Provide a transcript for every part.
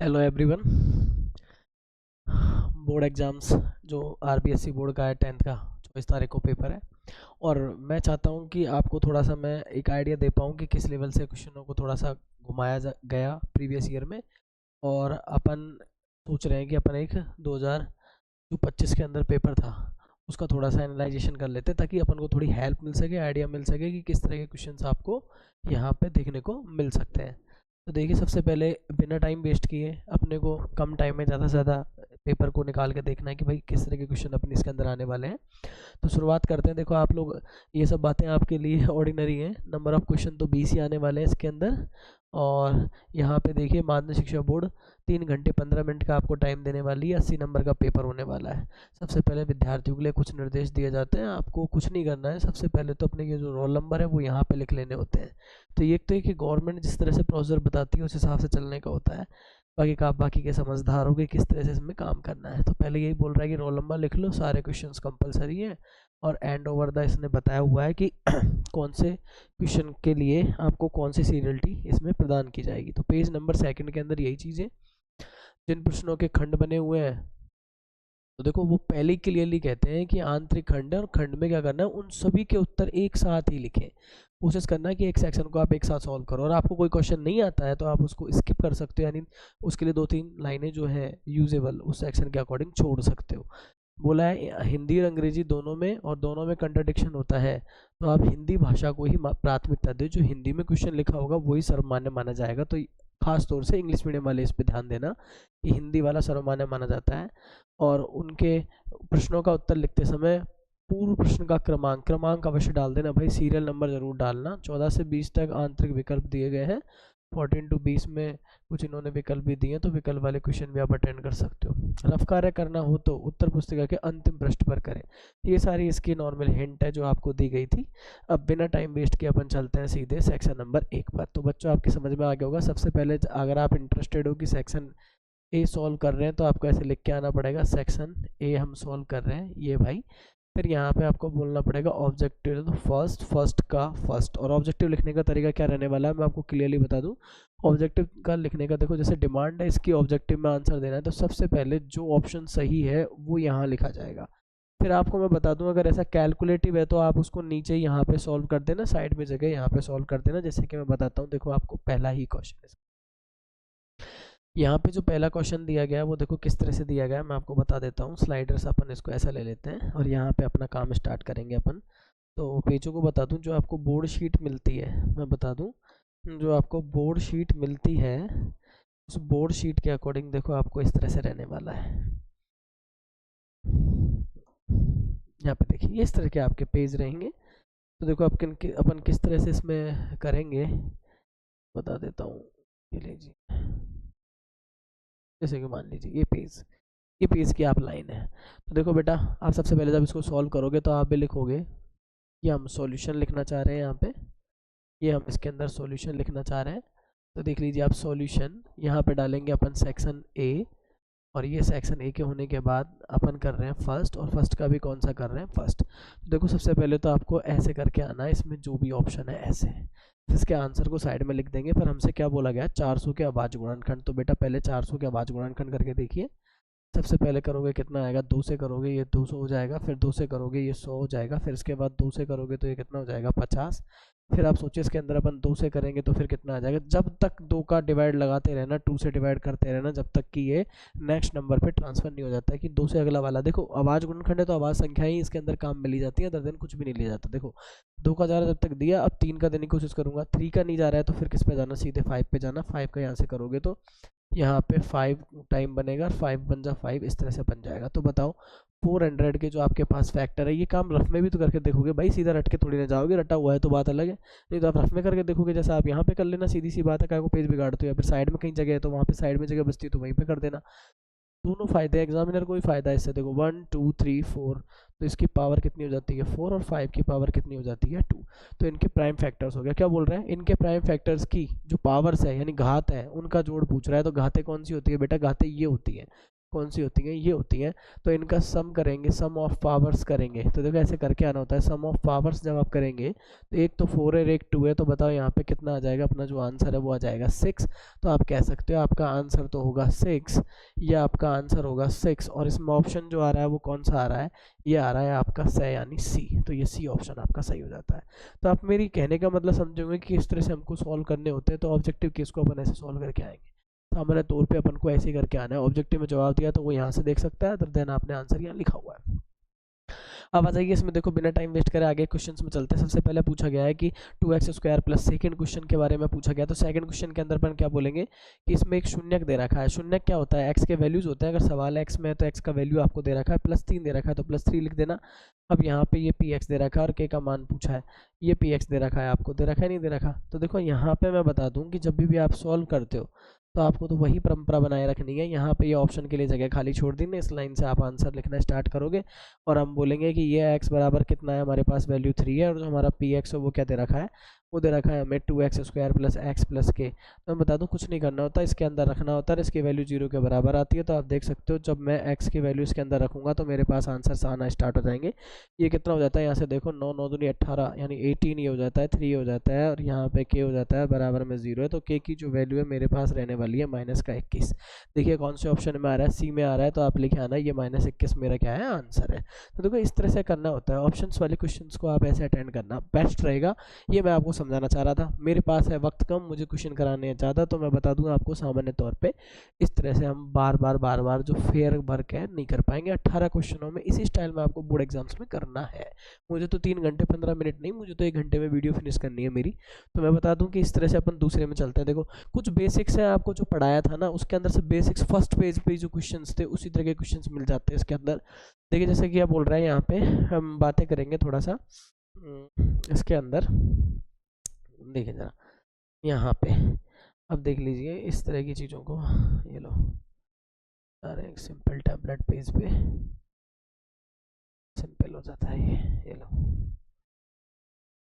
Hello everyone. Board exams जो RBSC board का है 10th का 24 तारीख को पेपर है। और मैं चाहता हूं कि आपको थोड़ा सा मैं एक आइडिया दे पाऊं कि किस लेवल से क्वेश्चनों को थोड़ा सा घुमाया गया प्रीवियस ईयर में। और अपन सोच रहे हैं कि अपन एक 2025 के अंदर पेपर था उसका थोड़ा सा एनालाइजेशन कर लेते ताकि अपन को थोड़ी हेल्प मिल सके, आइडिया मिल सके कि किस तरह के क्वेश्चंस आपको यहाँ पे देखने को मिल सकते हैं। तो देखिए, सबसे पहले बिना टाइम वेस्ट किए अपने को कम टाइम में ज़्यादा से ज़्यादा पेपर को निकाल के देखना है कि भाई किस तरह के क्वेश्चन अपने इसके अंदर आने वाले हैं। तो शुरुआत करते हैं। देखो आप लोग, ये सब बातें आपके लिए ऑर्डिनरी हैं। नंबर ऑफ क्वेश्चन तो 20 ही आने वाले हैं इसके अंदर। और यहाँ पे देखिए, माध्यमिक शिक्षा बोर्ड 3 घंटे 15 मिनट का आपको टाइम देने वाली है। 80 नंबर का पेपर होने वाला है। सबसे पहले विद्यार्थियों के लिए कुछ निर्देश दिए जाते हैं। आपको कुछ नहीं करना है, सबसे पहले तो अपने ये जो रोल नंबर है वो यहाँ पे लिख लेने होते हैं। तो ये तो है कि गवर्नमेंट जिस तरह से प्रोसीजर बताती है उस हिसाब से चलने का होता है। बाकी के समझदार हो गए किस तरह से इसमें काम करना है। तो पहले यही बोल रहा है कि रोल नंबर लिख लो, सारे क्वेश्चंस कंपलसरी है। और एंड ओवर द इसने बताया हुआ है कि कौन से क्वेश्चन के लिए आपको कौन सी सीरियलिटी इसमें प्रदान की जाएगी। तो पेज नंबर 2 के अंदर यही चीज़ है। जिन प्रश्नों के खंड बने हुए हैं, तो देखो वो पहले ही क्लियरली कहते हैं कि आंतरिक खंड है और खंड में क्या करना है, उन सभी के उत्तर एक साथ ही लिखें। कोशिश करना है कि एक सेक्शन को आप एक साथ सॉल्व करो। और आपको कोई क्वेश्चन नहीं आता है तो आप उसको स्किप कर सकते हो, यानी उसके लिए 2-3 लाइनें जो है यूजेबल उस सेक्शन के अकॉर्डिंग छोड़ सकते हो। बोला है हिंदी और अंग्रेजी दोनों में, और दोनों में कंट्राडिक्शन होता है तो आप हिंदी भाषा को ही प्राथमिकता दे। जो हिंदी में क्वेश्चन लिखा होगा वही सर्वमान्य माना जाएगा। तो खास तौर से इंग्लिश मीडियम वाले इस पे ध्यान देना कि हिंदी वाला सर्वमान्य माना जाता है। और उनके प्रश्नों का उत्तर लिखते समय पूर्व प्रश्न का क्रमांक अवश्य डाल देना भाई, सीरियल नंबर जरूर डालना। 14 से 20 तक आंतरिक विकल्प दिए गए हैं। 14 to 20 में कुछ इन्होंने विकल्प भी दिए, तो विकल्प वाले क्वेश्चन भी आप अटेंड कर सकते हो। रफ कार्य करना हो तो उत्तर पुस्तिका के अंतिम पृष्ठ पर करें। ये सारी इसकी नॉर्मल हिंट है जो आपको दी गई थी। अब बिना टाइम वेस्ट किए अपन चलते हैं सीधे सेक्शन नंबर 1 पर। तो बच्चों आपकी समझ में आ गया होगा। सबसे पहले अगर आप इंटरेस्टेड हो कि सेक्शन ए सॉल्व कर रहे हैं तो आपको ऐसे लिख के आना पड़ेगा, सेक्शन ए हम सॉल्व कर रहे हैं ये भाई। फिर यहाँ पे आपको बोलना पड़ेगा ऑब्जेक्टिव फर्स्ट का फर्स्ट। और ऑब्जेक्टिव लिखने का तरीका क्या रहने वाला है मैं आपको क्लियरली बता दूं। ऑब्जेक्टिव का लिखने का, देखो जैसे डिमांड है इसकी ऑब्जेक्टिव में आंसर देना है तो सबसे पहले जो ऑप्शन सही है वो यहाँ लिखा जाएगा। फिर आपको मैं बता दूं, अगर ऐसा कैलकुलेटिव है तो आप उसको नीचे यहाँ पे सॉल्व कर देना, साइड में जगह यहाँ पे सॉल्व कर देना। जैसे कि मैं बताता हूँ, देखो आपको पहला ही क्वेश्चन है। यहाँ पे जो पहला क्वेश्चन दिया गया है वो देखो किस तरह से दिया गया है, मैं आपको बता देता हूँ। स्लाइडर्स अपन इसको ऐसा ले लेते हैं और यहाँ पे अपना काम स्टार्ट करेंगे अपन। तो पेजों को बता दूँ, जो आपको बोर्ड शीट मिलती है, मैं बता दूँ जो आपको बोर्ड शीट मिलती है उस बोर्ड शीट के अकॉर्डिंग देखो आपको इस तरह से रहने वाला है। यहाँ पे देखिए इस तरह के आपके पेज रहेंगे। तो देखो आप अपन किस तरह से इसमें करेंगे बता देता हूँ। ये लीजिए, जैसे कि मान लीजिए ये पेज की आप लाइन है। तो देखो बेटा, आप सबसे पहले जब इसको सॉल्व करोगे तो आप भी लिखोगे कि हम सॉल्यूशन लिखना चाह रहे हैं। यहाँ पे ये हम इसके अंदर सॉल्यूशन लिखना चाह रहे हैं। तो देख लीजिए आप सॉल्यूशन यहाँ पे डालेंगे अपन सेक्शन ए। और ये सेक्शन ए के होने के बाद अपन कर रहे हैं फर्स्ट, और फर्स्ट का भी कौन सा कर रहे हैं फर्स्ट। तो देखो सबसे पहले तो आपको ऐसे करके आना है, इसमें जो भी ऑप्शन है ऐसे। इसके आंसर को साइड में लिख देंगे। पर हमसे क्या बोला गया, 400 के अभाज्य गुणनखंड। तो बेटा पहले 400 के अभाज्य गुणनखंड करके देखिए। सबसे पहले करोगे कितना आएगा, 2 से करोगे ये 200 हो जाएगा। फिर 2 से करोगे ये 100 हो जाएगा। फिर इसके बाद 2 से करोगे तो ये कितना हो जाएगा, 50। फिर आप सोचिए इसके अंदर अपन 2 से करेंगे तो फिर कितना आ जाएगा। जब तक 2 का डिवाइड लगाते रहना, 2 से डिवाइड करते रहना जब तक कि ये नेक्स्ट नंबर पे ट्रांसफर नहीं हो जाता है कि 2 से अगला वाला। देखो आवाज गुणनखंड है तो आवाज संख्या ही इसके अंदर काम में ली जाती है, अदर दिन कुछ भी नहीं लिया जाता। देखो 2 का जा रहा है जब तक दिया, अब 3 का देने की कोशिश करूंगा। 3 का नहीं जा रहा है तो फिर किस पे जाना, सीधे 5 पे जाना। 5 का यहाँ से करोगे तो यहाँ पे 5 टाइम बनेगा, 5 बन जा 5, इस तरह से बन जाएगा। तो बताओ 400 के जो आपके पास फैक्टर है, ये काम रफ में भी तो करके देखोगे भाई, सीधा रट के थोड़ी ना जाओगे। रटा हुआ है तो बात अलग है, नहीं तो आप रफ में करके देखोगे। जैसे आप यहाँ पे कर लेना, सीधी सी बात है, क्या को पेज बिगाड़ते हो। या फिर साइड में कहीं जगह है तो वहाँ पे साइड में जगह बचती है तो वहीं पे कर देना। दोनों फायदे, एग्जामिनर को भी फायदा है इससे। देखो 1 2 3 4, तो इसकी पावर कितनी हो जाती है 4, और 5 की पावर कितनी हो जाती है 2। तो इनके प्राइम फैक्टर्स हो गया। क्या बोल रहे हैं, इनके प्राइम फैक्टर्स की जो पावर्स है यानी घात है उनका जोड़ पूछ रहा है। तो घातें कौन सी होती है बेटा, घातें ये होती है। कौन सी होती हैं, ये होती हैं। तो इनका सम करेंगे, सम ऑफ पावर्स करेंगे। तो देखो ऐसे करके आना होता है। सम ऑफ पावर्स जब आप करेंगे तो एक तो 4 है, एक 2 है, तो बताओ यहाँ पे कितना आ जाएगा, अपना जो आंसर है वो आ जाएगा 6। तो आप कह सकते हो आपका आंसर तो होगा 6, या आपका आंसर होगा 6। और इसमें ऑप्शन जो आ रहा है वो कौन सा आ रहा है, ये आ रहा है आपका स यानी सी। तो ये सी ऑप्शन आपका सही हो जाता है। तो आप मेरी कहने का मतलब समझोगे कि इस तरह से हमको सॉल्व करने होते हैं। तो ऑब्जेक्टिव केस को अपन ऐसे सॉल्व करके आएंगे। सामान्य तौर पे अपन को ऐसे ही करके आना है। ऑब्जेक्टिव में जवाब दिया तो वो यहाँ से देख सकता है, तो देन आपने आंसर यहाँ लिखा हुआ है। अब आ जाइए इसमें, देखो बिना टाइम वेस्ट करे आगे क्वेश्चंस में चलते हैं। सबसे पहले पूछा गया है कि 2x² प्लस सेकंड क्वेश्चन के बारे में पूछा गया। तो सेकंड क्वेश्चन के अंदर अपन क्या बोलेंगे कि इसमें एक शून्यक दे रखा है। शून्यक क्या होता है, x के वैल्यूज होते हैं। अगर सवाल x में है तो x का वैल्यू आपको दे रखा है +3 दे रखा है, तो +3 लिख देना। अब यहाँ पे ये px दे रखा है और k का मान पूछा है। ये px दे रखा है, आपको दे रखा है नहीं दे रखा। तो देखो यहाँ पे मैं बता दूं कि जब भी आप सॉल्व करते हो तो आपको तो वही परंपरा बनाए रखनी है। यहाँ पे ये ऑप्शन के लिए जगह खाली छोड़ दी ना, इस लाइन से आप आंसर लिखना स्टार्ट करोगे और हम बोलेंगे कि ये x बराबर कितना है, हमारे पास वैल्यू 3 है, और जो हमारा px है वो क्या दे रखा है, वो दे रखा है हमें 2x² plus x plus k। तो मैं बता दूं कुछ नहीं करना होता, इसके अंदर रखना होता है। इसकी वैल्यू 0 के बराबर आती है। तो आप देख सकते हो जब मैं x की वैल्यू इसके अंदर रखूंगा तो मेरे पास आंसर आना स्टार्ट हो जाएंगे। ये कितना हो जाता है, यहाँ से देखो 9 9 दूनी 18 यानी 18 ये हो जाता है, 3 हो जाता है, और यहाँ पे k हो जाता है बराबर में 0 है। तो k की जो वैल्यू है मेरे पास रहने वाली है -21। देखिए कौन से ऑप्शन में आ रहा है, सी में आ रहा है। तो आप लिखे आना ये -21 मेरा क्या है, आंसर है। तो देखो इस तरह से करना होता है। ऑप्शंस वाले क्वेश्चंस को आप ऐसे अटेंड करना बेस्ट रहेगा। ये मैं आपको समझाना चाह रहा था। मेरे पास है वक्त कम, मुझे क्वेश्चन कराने हैं ज़्यादा, तो मैं बता दूंगा आपको सामान्य तौर पे इस तरह से हम बार बार जो फेयर भर के नहीं कर पाएंगे। 18 क्वेश्चनों में इसी स्टाइल में आपको बोर्ड एग्जाम्स में करना है। मुझे तो 3 घंटे 15 मिनट नहीं, मुझे तो 1 घंटे में वीडियो फिनिश करनी है मेरी। तो मैं बता दूं कि इस तरह से अपन दूसरे में चलते हैं। देखो कुछ बेसिक्स है, आपको जो पढ़ाया था ना उसके अंदर से बेसिक्स फर्स्ट पेज पे जो क्वेश्चंस थे उसी तरह के क्वेश्चंस मिल जाते हैं इसके अंदर। देखिए जैसे कि आप बोल रहे हैं, यहाँ पे हम बातें करेंगे थोड़ा सा इसके अंदर। देखिए जरा यहाँ पे अब देख लीजिए इस तरह की चीज़ों को। ये लो अरे एक सिंपल टैबलेट पेज पे सिंपल हो जाता है ये लो।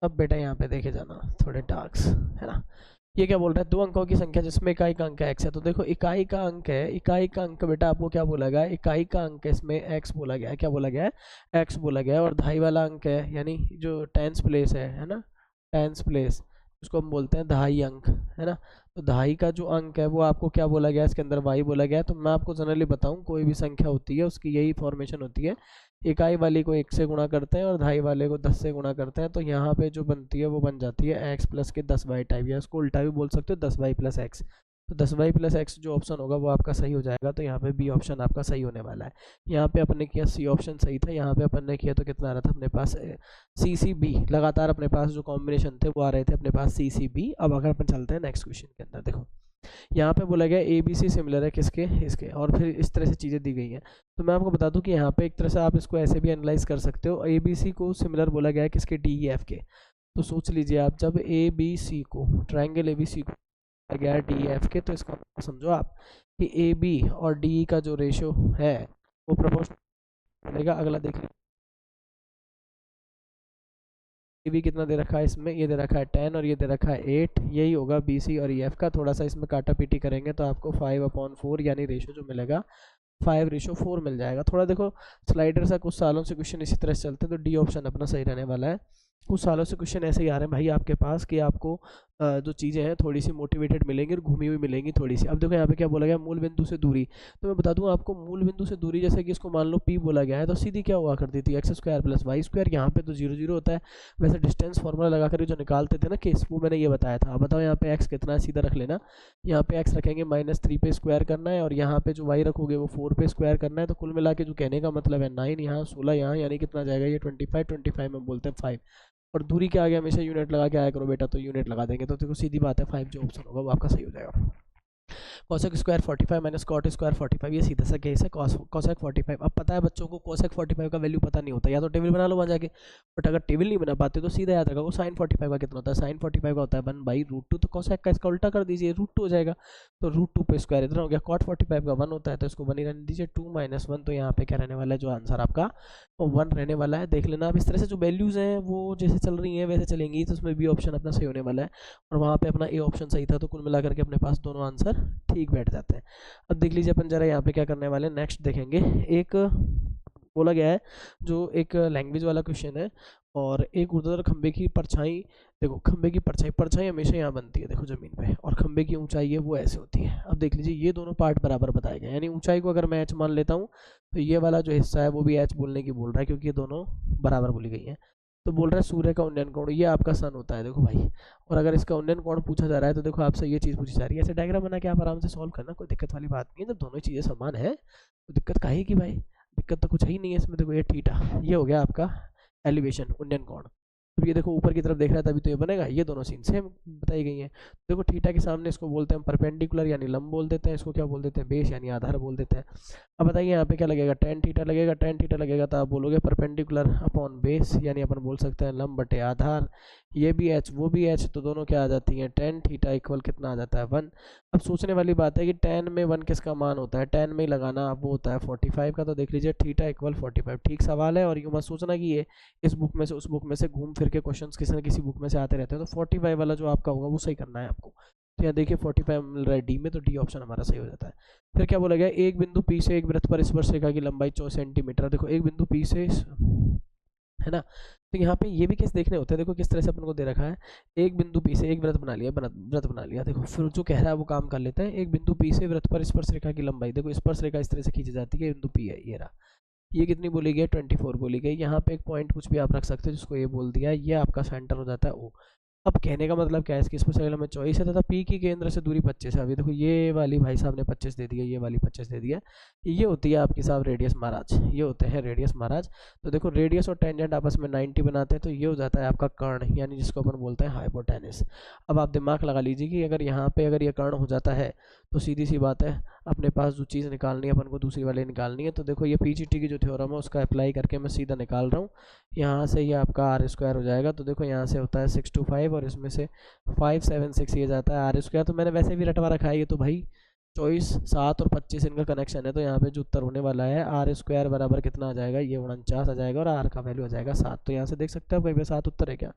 अब बेटा यहाँ पे देखे जाना थोड़े टास्क है ना। ये क्या बोल रहा है, 2 अंकों की संख्या जिसमें इकाई का अंक x है। तो देखो इकाई का अंक है, इकाई का अंक बेटा आपको क्या बोला गया है, इकाई का अंक है, इसमें x बोला गया है। क्या बोला गया है, x बोला गया है। और दहाई वाला अंक है यानी जो टेंस प्लेस है ना, टेंस प्लेस उसको हम बोलते हैं दहाई अंक, है ना। तो दहाई का जो अंक है वो आपको क्या बोला गया है, इसके अंदर y बोला गया है। तो मैं आपको जनरली बताऊं कोई भी संख्या होती है उसकी यही फॉर्मेशन होती है, इकाई वाली को 1 से गुणा करते हैं और दहाई वाले को 10 से गुणा करते हैं। तो यहाँ पे जो बनती है वो बन जाती है x प्लस के 10y टाइप, या इसको उल्टा भी बोल सकते हो 10y प्लस x। तो 10y प्लस x जो ऑप्शन होगा वो आपका सही हो जाएगा। तो यहाँ पे बी ऑप्शन आपका सही होने वाला है। यहाँ पे अपने किया सी ऑप्शन सही था, यहाँ पे अपन ने किया तो कितना आ रहा था अपने पास सी सी बी। लगातार अपने पास जो कॉम्बिनेशन थे वो आ रहे थे अपने पास सी सी बी। अब अगर अपन चलते हैं नेक्स्ट क्वेश्चन के अंदर, देखो यहाँ पे बोला गया ए बी सी सिमिलर है किसके, इसके, और फिर इस तरह से चीज़ें दी गई हैं। तो मैं आपको बता दूं कि यहाँ पे एक तरह से आप इसको ऐसे भी एनालाइज कर सकते हो। ए बी सी को सिमिलर बोला गया है किसके, डी ई एफ के। तो सोच लीजिए आप जब ए बी सी को, ट्राइंगल ए बी सी को बोला गया है डी एफ के, तो इसका समझो आप कि ए बी और डी का जो रेशियो है वो प्रोपोर्शनल बनेगा। अगला देखिए ए बी कितना दे रखा है इसमें, ये दे रखा है 10 और ये दे रखा है 8। यही होगा बी सी और ई एफ का। थोड़ा सा इसमें काटा पीटी करेंगे तो आपको 5/4 यानी रेशियो जो मिलेगा 5:4 मिल जाएगा। थोड़ा देखो स्लाइडर सा कुछ सालों से क्वेश्चन इसी तरह से चलते हैं, तो डी ऑप्शन अपना सही रहने वाला है। कुछ सालों से क्वेश्चन ऐसे ही आ रहे हैं भाई आपके पास कि आपको जो चीज़ें हैं थोड़ी सी मोटिवेटेड मिलेंगी और घूमी हुई मिलेंगी थोड़ी सी। अब देखो यहाँ पे क्या बोला गया, मूल बिंदु से दूरी। तो मैं बता दूं आपको मूल बिंदु से दूरी, जैसे कि इसको मान लो p बोला गया है तो सीधी क्या हुआ करती थी x² प्लस y²। यहाँ पे तो 0 0 होता है। वैसे डिस्टेंस फॉर्मूला लगा कर जो निकालते थे ना केस, वो मैंने ये बताया था। अब बताओ यहाँ पे x कितना है, सीधा रख लेना। यहाँ पे x रखेंगे -3 पे स्क्वायर करना है, और यहाँ पे जो y रखोगे वो 4 पे स्क्वायर करना है। तो कुल मिला के जो कहने का मतलब है 9 यहाँ 16 यहाँ, यानी कितना जाएगा ये 25 में बोलते हैं 5। और दूरी के आगे हमेशा यूनिट लगा के आया करो बेटा, तो यूनिट लगा देंगे तो देखो सीधी बात है 5 जो ऑप्शन होगा वो आपका सही हो जाएगा। Cosec square 45 minus cot square 45, ये सीधा सा केस है। कोसेक 45, अब पता है बच्चों को कोसेक 45 का वैल्यू पता नहीं होता, या तो टेबल बना लो वहाँ जाके, बट अगर टेबल नहीं बना पाते तो सीधा याद रखो साइन 45 का कितना होता है। साइन 45 का होता है 1/√2। तो कोसेक का इसका उल्टा कर दीजिए, √2 हो जाएगा। तो √2 पे स्क्वायर इतना हो गया। कॉट 45 का 1 होता है तो इसको 1 ही रहने दीजिए, 2 - 1। तो यहाँ पे क्या रहने वाला है, जो आंसर आपका वो 1 रहने वाला है। देख लेना अब इस तरह से जो वैल्यूज़ हैं वो जैसे चल रही हैं वैसे चलेंगी, तो उसमें बी ऑप्शन अपना सही होने वाला है। और वहाँ पे अपना ए ऑप्शन सही था। तो कुल मिलाकर के अपने पास दोनों आंसर ठीक बैठ जाते हैं। अब देख लीजिए अपन जरा यहाँ पे क्या करने वाले हैं, नेक्स्ट देखेंगे। एक बोला गया है जो एक लैंग्वेज वाला क्वेश्चन है, और एक ऊर्ध्वाधर खंबे की परछाई, देखो खंबे की परछाई, परछाई हमेशा यहाँ बनती है देखो जमीन पे, और खंबे की ऊंचाई है वो ऐसे होती है। अब देख लीजिए ये दोनों पार्ट बराबर बताए गए, यानी ऊंचाई को अगर मैं h मान लेता हूँ तो ये वाला जो हिस्सा है वो भी h बोलने की बोल रहा है, क्योंकि ये दोनों बराबर बोली गई है। तो बोल रहा है सूर्य का उन्नयन कोण, ये आपका सन होता है देखो भाई, और अगर इसका उन्नयन कोण पूछा जा रहा है तो देखो आपसे ये चीज़ पूछी जा रही है, ऐसे डायग्राम बना के आप आराम से सॉल्व करना, कोई दिक्कत वाली बात नहीं है। जब दोनों चीज़ें समान है तो दिक्कत काहे की भाई, दिक्कत तो कुछ ही नहीं है इसमें। देखो ये थीटा, ये हो गया आपका एलिवेशन, उन्नयन कोण। अब ये देखो ऊपर की तरफ देख रहा है तभी तो ये बनेगा, ये दोनों सीन सेम बताई गई हैं। देखो थीटा के सामने इसको बोलते हैं परपेंडिकुलर यानी लंब बोल देते हैं, इसको क्या बोल देते हैं, बेस यानी आधार बोल देते हैं। अब बताइए यहाँ पे क्या लगेगा, टेन थीटा लगेगा, टेन थीटा लगेगा तो आप बोलोगे परपेंडिकुलर अपॉन बेस, यानी अपन बोल सकते हैं लंब बटे आधार। ये भी एच वो भी एच, तो दोनों क्या आ जाती हैं, टेन थीटा इक्वल कितना आ जाता है 1। अब सोचने वाली बात है कि टेन में 1 किसका मान होता है, टेन में ही लगाना, वो होता है 45 का। तो देख लीजिए थीटा इक्वल 45, ठीक सवाल है। और यूँ मत सोचना कि ये इस बुक में से उस बुक में से घूम फिर के क्वेश्चंस किसी न किसी बुक में से आते रहते हैं, तो 45 वाला जो आपका होगा वो सही करना है आपको। तो यहाँ देखिए 45 मिल रहा है डी में, तो डी ऑप्शन हमारा सही हो जाता है। फिर क्या बोला गया, एक बिंदु पी से एक वृत्त पर स्पर्श रेखा की लंबाई 4 सेंटीमीटर। देखो एक बिंदु पी से, है ना, तो यहाँ पे ये भी केस देखने होते हैं। देखो किस तरह से अपन को दे रखा है, एक बिंदु पी से एक वृत्त बना लिया, वृत्त बना लिया। देखो फिर जो कह रहा है वो काम कर लेते हैं। एक बिंदु पी से वृत्त पर स्पर्श रेखा की लंबाई, देखो स्पर्श रेखा इस तरह से खींची जाती है, बिंदु पी है ये रहा, ये कितनी बोली गई, 24 बोली गई। यहाँ पे एक पॉइंट कुछ भी आप रख सकते हो जिसको ये बोल दिया, ये आपका सेंटर हो जाता है ओ। अब कहने का मतलब क्या है, इसकी स्पर्श रेखा में 24 है तथा पी की केंद्र से दूरी 25 है। अभी देखो ये वाली भाई साहब ने 25 दे दिया, ये वाली 25 दे दिया, ये होती है आपकी साहब रेडियस महाराज, ये होते हैं रेडियस महाराज। तो देखो रेडियस और टेंजेंट आपस में 90 बनाते हैं, तो ये हो जाता है आपका कर्ण, यानी जिसको अपन बोलते हैं हाइपोटेनस। अब आप दिमाग लगा लीजिए कि अगर यहाँ पे अगर ये कर्ण हो जाता है तो सीधी सी बात है अपने पास जो चीज़ निकालनी है अपन को दूसरी वाली निकालनी है। तो देखो ये पीजीटी की जो थ्योरम है उसका अप्लाई करके मैं सीधा निकाल रहा हूँ। यहाँ से ये आपका आर स्क्वायर हो जाएगा, तो देखो यहाँ से होता है 6 to 5 और इसमें से 5 7 6 ये जाता है आर स्क्वायर। तो मैंने वैसे भी रटवा रखा है ये, तो भाई 24 7 और 25 इनका कनेक्शन है, तो यहाँ पे जो उत्तर होने वाला है आर स्क्वायर बराबर कितना आ जाएगा, ये 49 आ जाएगा, और आर का वैल्यू आ जाएगा 7। तो यहाँ से देख सकते हैं आप कहीं पे 7 उत्तर है क्या,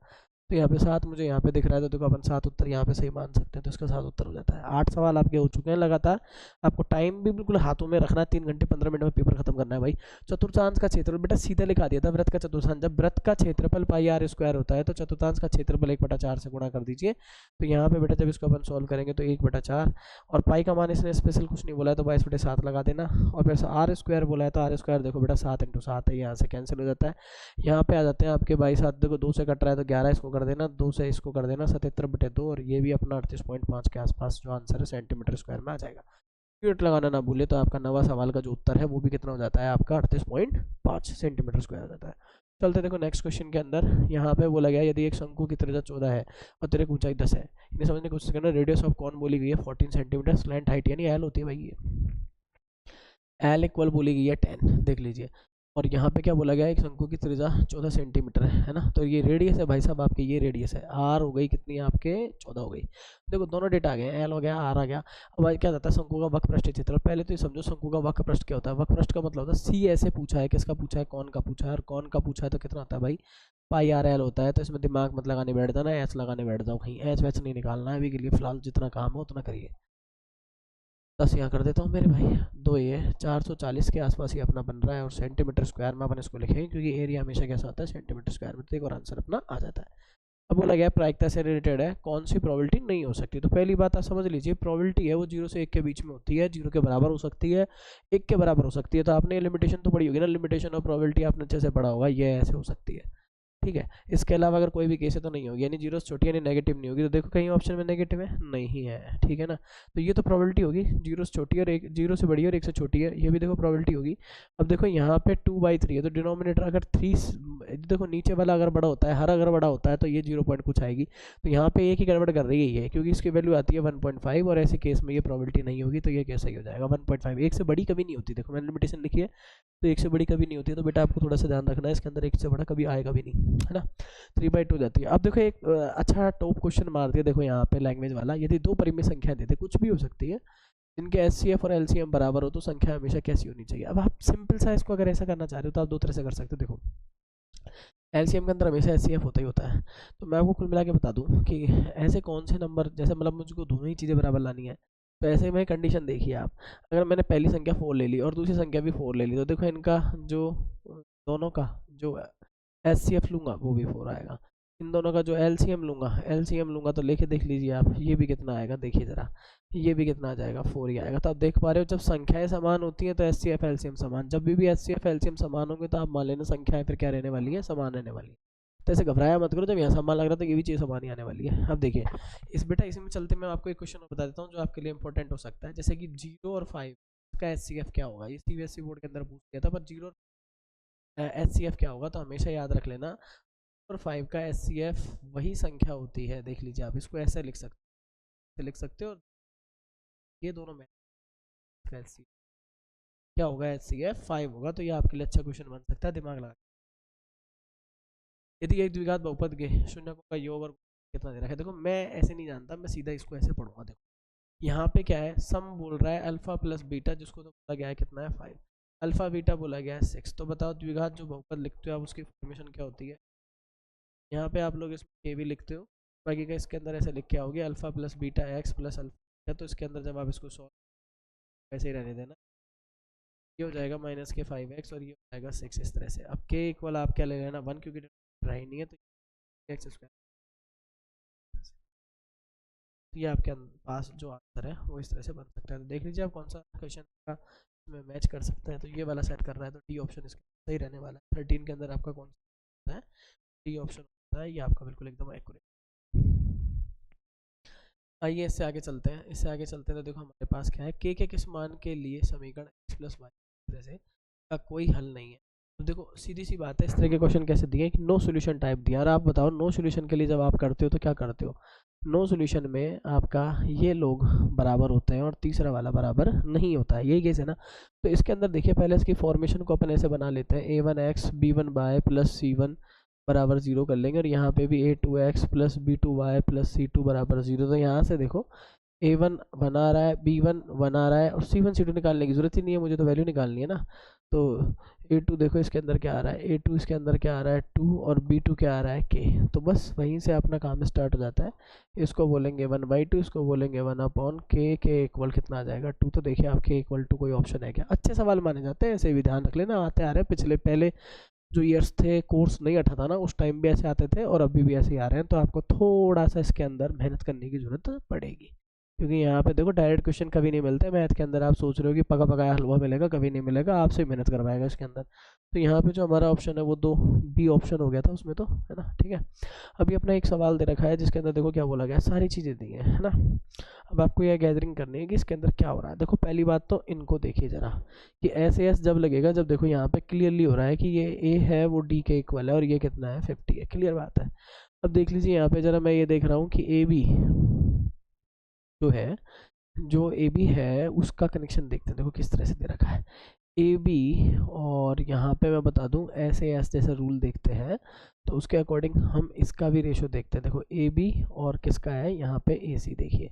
तो यहाँ पे 7 मुझे यहाँ पे दिख रहा है, तो देखो अपन 7 उत्तर यहाँ पे सही मान सकते हैं, तो इसका 7 उत्तर हो जाता है। 8 सवाल आपके हो चुके हैं लगातार, आपको टाइम भी बिल्कुल हाथों में रखना है, 3 घंटे 15 मिनट में पेपर खत्म करना है भाई। चतुर्थांश का क्षेत्रफल बेटा सीधा लिखा दिया था, वृत्त का चतुर्थांश, जब वृत्त का क्षेत्रफल पाई आर स्क्वायर होता है तो चतुर्थांश का क्षेत्रफल 1/4 से गुणा कर दीजिए। तो यहाँ पे बेटा जब इसको अपन सॉल्व करेंगे तो 1/4, और पाई का मान इसने स्पेशल कुछ नहीं बोला है तो 22/7 लगा देना, और फिर आर स्क्वायर बोला है तो आर स्क्वायर देखो बेटा 7 × 7 है, यहाँ से कैंसिल हो जाता है। यहाँ पे आ जाते हैं आपके 22 देखो 2 से कट रहा है तो 11, इसको कर देना 2 से, इसको कर देना 77/2, और ये भी अपना 38.5 के आसपास जो आंसर है सेंटीमीटर स्क्वायर में आ जाएगा। यूनिट लगाना ना भूले, तो आपका नवा सवाल का जो उत्तर है वो भी कितना हो जाता है आपका 38.5 सेंटीमीटर स्क्वायर हो जाता है। चलते देखो नेक्स्ट क्वेश्चन के अंदर, यहाँ पे बोला गया यदि एक शंकु की त्रिज्या 14 है और तिर्यक ऊंचाई 10 है, इन्हें समझने की कोशिश करना। रेडियस ऑफ कॉन बोली गई है 14 सेंटीमीटर, स्लैंट हाइट यानी एल होती है भाई, ये एल इक्वल बोली गई है 10, देख लीजिए। और यहाँ पे क्या बोला गया है, एक शंकु की त्रिज्या 14 सेंटीमीटर है ना, तो ये रेडियस है भाई साहब आपके, ये रेडियस है, आर हो गई कितनी आपके 14 हो गई। देखो दोनों डेटा आ गए, एल हो गया आर आ गया। अब भाई क्या जाता है शंकु का वक्र पृष्ठ क्षेत्रफल, पहले तो ये समझो शंकु का वक्र पृष्ठ क्या होता है। वक्र पृष्ठ का मतलब होता है सी ऐसे पूछा है, किसका पूछा है, कौन का पूछा है, और कौन का पूछा है तो कितना आता है भाई पाई आर एल होता है। तो इसमें दिमाग मत लगाने बैठ जाना, एच लगाने बैठ जाओ, कहीं एच वैच नहीं निकालना है अभी के लिए, फिलहाल जितना काम हो उतना करिए। 10 यहाँ कर देता हूँ मेरे भाई, 2 ये 440 के आसपास ही अपना बन रहा है, और सेंटीमीटर स्क्वायर में अपन इसको लिखेंगे क्योंकि एरिया हमेशा कैसा आता है सेंटीमीटर स्क्वायर में, तो एक और आंसर अपना आ जाता है। अब बोला गया प्रायिकता से रिलेटेड है, कौन सी प्रोबेबिलिटी नहीं हो सकती। तो पहली बात आप समझ लीजिए, प्रोबेबिलिटी है वो 0 से 1 के बीच में होती है, 0 के बराबर हो सकती है, 1 के बराबर हो सकती है। तो आपने लिमिटेशन तो पढ़ी होगी ना, लिमिटेशन ऑफ प्रोबेबिलिटी आपने अच्छे से पढ़ा होगा, ये ऐसे हो सकती है, ठीक है। इसके अलावा अगर कोई भी केस है तो नहीं होगी, यानी 0 से छोटी यानी नेगेटिव नहीं होगी। तो देखो कहीं ऑप्शन में नेगेटिव है नहीं है, ठीक है ना, तो ये तो प्रोबेबिलिटी होगी 0 से छोटी और 1 0 से बड़ी और 1 से छोटी है, ये भी देखो प्रोबेबिलिटी होगी। अब देखो यहाँ पे 2/3 है, तो डिनोमिनेटर अगर 3 देखो नीचे वाला अगर बड़ा होता है, हर अगर बड़ा होता है तो ये 0 पॉइंट कुछ आएगी, तो यहाँ पे एक ही गड़बड़ कर रही है ये, क्योंकि इसकी वैल्यू आती है 1.5, और ऐसे केस में ये प्रोबेबिलिटी नहीं होगी, तो ये कैसा ही हो जाएगा 1.5, एक से बड़ी कभी नहीं होती। देखो मैंने लिमिटेशन लिखी है, तो एक से बड़ी कभी नहीं होती है, तो बेटा आपको थोड़ा सा ध्यान रखना है, इसके अंदर एक से बड़ा कभी आएगा भी नहीं, है ना, 3/2 जाती है। अब देखो एक अच्छा टॉप क्वेश्चन मार दिया, देखो यहाँ पे लैंग्वेज वाला, यदि दो परिमेय संख्या देते, कुछ भी हो सकती है, जिनके एचसीएफ और एलसीएम बराबर हो तो संख्या हमेशा कैसी होनी चाहिए। अब आप सिंपल सा इसको अगर ऐसा करना चाह रहे हो तो आप दो तरह से कर सकते हो। देखो एलसीएम के अंदर हमेशा एचसीएफ होता ही होता है, तो मैं आपको कुल मिला के बता दूं कि ऐसे कौन से नंबर, जैसे मतलब मुझको दोनों ही चीज़ें बराबर लानी है, तो ऐसे में कंडीशन देखिए आप, अगर मैंने पहली संख्या 4 ले ली और दूसरी संख्या भी 4 ले ली, तो देखो इनका जो दोनों का जो एचसीएफ लूंगा वो भी 4 आएगा। इन दोनों का जो एलसीएम लूंगा तो लेके देख लीजिए आप, ये भी कितना आएगा देखिए ज़रा, ये भी कितना आ जाएगा 4 ही आएगा। तो आप देख पा रहे हो जब संख्याएं समान होती हैं तो एचसीएफ एलसीएम समान, जब भी एचसीएफ एलसीएम समान होंगे तो आप मान लेना संख्याएं फिर क्या रहने वाली है, समान रहने वाली है। तो ऐसे घबराया मत करो, जब यहाँ समान लग रहा था ये भी चीज़ समान ही आने वाली है। अब देखिए इस बेटा इसमें चलते मैं आपको एक क्वेश्चन बता देता हूँ जो आपके लिए इंपॉर्टेंट हो सकता है, जैसे कि 0 और 5 का एचसीएफ क्या होगा, ये सीबीएसई बोर्ड के अंदर पूछ लिया था। पर 0 एचसीएफ क्या होगा तो हमेशा याद रख लेना, और 5 का एचसीएफ वही संख्या होती है, देख लीजिए आप इसको ऐसे लिख सकते हो, ये दोनों में एचसीएफ क्या होगा, एचसीएफ 5 होगा। तो ये आपके लिए अच्छा क्वेश्चन बन सकता है, दिमाग लगा। यदि एक द्विघात बहुपद के शून्य का योग और कितना दे रखा है, देखो मैं ऐसे नहीं जानता, मैं सीधा इसको ऐसे पढ़ूंगा। देखो यहाँ पे क्या है, सम बोल रहा है अल्फा प्लस बीटा, जिसको तो बोला गया है कितना है 5, अल्फा बीटा बोला गया है 6। तो बताओ द्विघात जो बहुपद लिखते हो आप उसकी फॉर्मेशन क्या होती है। यहाँ पे आप लोग इसमें ए भी लिखते हो, बाकी का इसके अंदर ऐसे लिख के आओगे alpha plus beta x plus alpha, तो इसके अंदर जब आप इसको सॉल्व ऐसे ही रहने देना, ये हो जाएगा माइनस के 5x और ये हो जाएगा 6, इस तरह से। अब के इक्वल आप क्या ले लेना 1, क्योंकि रहा ही नहीं है, तो एक्स स्क्वायर। तो ये आपके पास जो आंसर है वो इस तरह से बन सकता है। तो देख लीजिए आप कौन सा क्वेश्चन का में मैच कर सकते हैं। तो ये वाला सेट कर रहा है तो डी ऑप्शन इसका सही रहने वाला है। 13 के अंदर आपका कौन सा है, डी ऑप्शन होता है, ये आपका बिल्कुल एकदम एक्यूरेट। आइए इससे आगे चलते हैं, तो देखो हमारे पास क्या है, के किस मान के लिए समीकरण x प्लस वाई तरह से का कोई हल नहीं है। तो देखो सीधी सी बात है, इस तरह के क्वेश्चन कैसे दिए कि नो सॉल्यूशन टाइप दिया, और आप बताओ नो सॉल्यूशन के लिए जब आप करते हो तो क्या करते हो। नो सॉल्यूशन में आपका ये लोग बराबर होते हैं और तीसरा वाला बराबर नहीं होता है, यही केस है ना। तो इसके अंदर देखिए पहले इसकी फॉर्मेशन को अपन ऐसे बना लेते हैं, a1x b1y प्लस c1 बराबर 0 कर लेंगे, और यहाँ पे भी a2x plus b2y plus c2 बराबर 0। तो यहाँ से देखो a1 बना रहा है, b1 बना रहा है, और c1 c2 निकालने की जरूरत ही नहीं है, मुझे तो वैल्यू निकालनी है ना। तो a2 देखो इसके अंदर क्या आ रहा है, a2 इसके अंदर क्या आ रहा है 2, और b2 क्या आ रहा है k। तो बस वहीं से अपना काम स्टार्ट हो जाता है। इसको बोलेंगे 1/2, इसको बोलेंगे 1/k, k इक्वल कितना आ जाएगा 2। तो देखिए आप k इक्वल 2 कोई ऑप्शन है क्या, अच्छे सवाल माने जाते हैं, ऐसे भी ध्यान रख लेना, आते आ रहे हैं पिछले पहले जो ईयर्स थे, कोर्स नहीं हटा था ना उस टाइम भी ऐसे आते थे और अभी भी ऐसे ही आ रहे हैं। तो आपको थोड़ा सा इसके अंदर मेहनत करने की जरूरत पड़ेगी, क्योंकि यहाँ पे देखो डायरेक्ट क्वेश्चन कभी नहीं मिलते मैथ के अंदर। आप सोच रहे हो कि पका पकाया हलवा मिलेगा, कभी नहीं मिलेगा, आपसे मेहनत करवाएगा इसके अंदर। तो यहाँ पे जो हमारा ऑप्शन है वो 2 बी ऑप्शन हो गया था उसमें, तो है ना, ठीक है। अभी अपना एक सवाल दे रखा है जिसके अंदर देखो क्या बोला गया, सारी चीज़ें दी है ना। अब आपको यह गैदरिंग करनी है कि इसके अंदर क्या हो रहा है। देखो पहली बात तो इनको देखिए जरा, कि ऐसे एस जब लगेगा, जब देखो यहाँ पे क्लियरली हो रहा है कि ये ए है वो डी के इक्वल है और ये कितना है 50 है, क्लियर बात है। अब देख लीजिए यहाँ पे जरा, मैं ये देख रहा हूँ कि ए बी जो है, जो ए बी है उसका कनेक्शन देखते हैं, देखो किस तरह से दे रखा है ए बी, और यहाँ पे मैं बता दूं ऐसे एस जैसे रूल देखते हैं तो उसके अकॉर्डिंग हम इसका भी रेशो देखते हैं। देखो ए बी और किसका है यहाँ पे ए सी, देखिए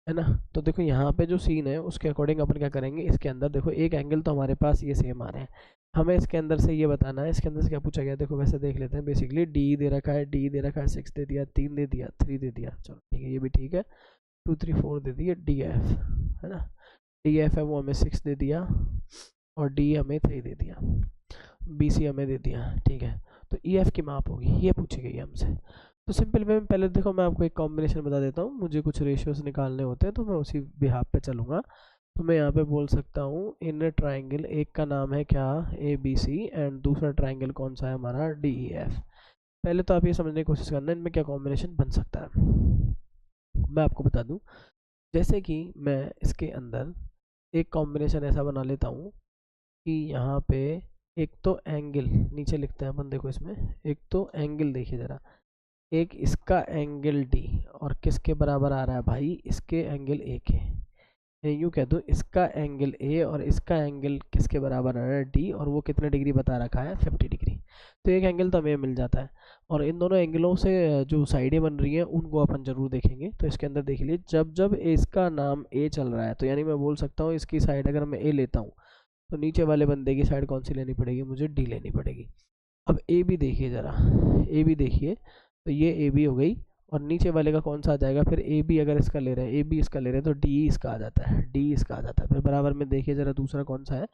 है ना। तो देखो यहाँ पे जो सीन है उसके अकॉर्डिंग अपन क्या करेंगे, इसके अंदर देखो एक एंगल तो हमारे पास ये सेम आ रहे हैं, हमें इसके अंदर से ये बताना है इसके अंदर से क्या पूछा गया। देखो वैसे देख लेते हैं, बेसिकली डी दे रखा है, 6 दे दिया, 3 दे दिया, 3 दे दिया, चलो ठीक है ये भी ठीक है, 2 3 4 दे दिए, डी एफ है ना, डी एफ है वो हमें 6 दे दिया, और डी हमें 3 दे दिया, बी सी हमें दे दिया, ठीक है। तो ई एफ की माप होगी, ये पूछी गई है हमसे। तो सिंपल वे में पहले देखो मैं आपको एक कॉम्बिनेशन बता देता हूँ, मुझे कुछ रेशियोज निकालने होते हैं तो मैं उसी बिहाफ पे चलूँगा। तो मैं यहाँ पे बोल सकता हूँ इन ट्राइंगल, एक का नाम है क्या ए बी सी, एंड दूसरा ट्राइंगल कौन सा है हमारा डी ई एफ। पहले तो आप ये समझने की कोशिश करना इनमें क्या कॉम्बिनेशन बन सकता है। मैं आपको बता दूँ, जैसे कि मैं इसके अंदर एक कॉम्बिनेशन ऐसा बना लेता हूँ कि यहाँ पे एक तो एंगल नीचे लिखते हैं अपन, देखो इसमें एक तो एंगल देखिए ज़रा, एक इसका एंगल डी और किसके बराबर आ रहा है भाई, इसके एंगल ए के, यूँ कह दो इसका एंगल ए और इसका एंगल किसके बराबर आ रहा है डी, और वो कितने डिग्री बता रखा है 50 डिग्री। तो एक एंगल तो हमें मिल जाता है, और इन दोनों एंगलों से जो साइडें बन रही हैं उनको अपन जरूर देखेंगे। तो इसके अंदर देख लीजिए, जब जब इसका नाम ए चल रहा है तो यानी मैं बोल सकता हूँ इसकी साइड अगर मैं ए लेता हूँ तो नीचे वाले बंदे की साइड कौन सी लेनी पड़ेगी, मुझे डी लेनी पड़ेगी। अब ए बी देखिए ज़रा, ए बी देखिए, तो ये ए बी हो गई और नीचे वाले का कौन सा आ जाएगा फिर, ए बी अगर इसका ले रहे हैं, ए बी इसका ले रहे हैं तो डी इसका आ जाता है, डी इसका आ जाता है। फिर बराबर में देखिए ज़रा दूसरा कौन सा है,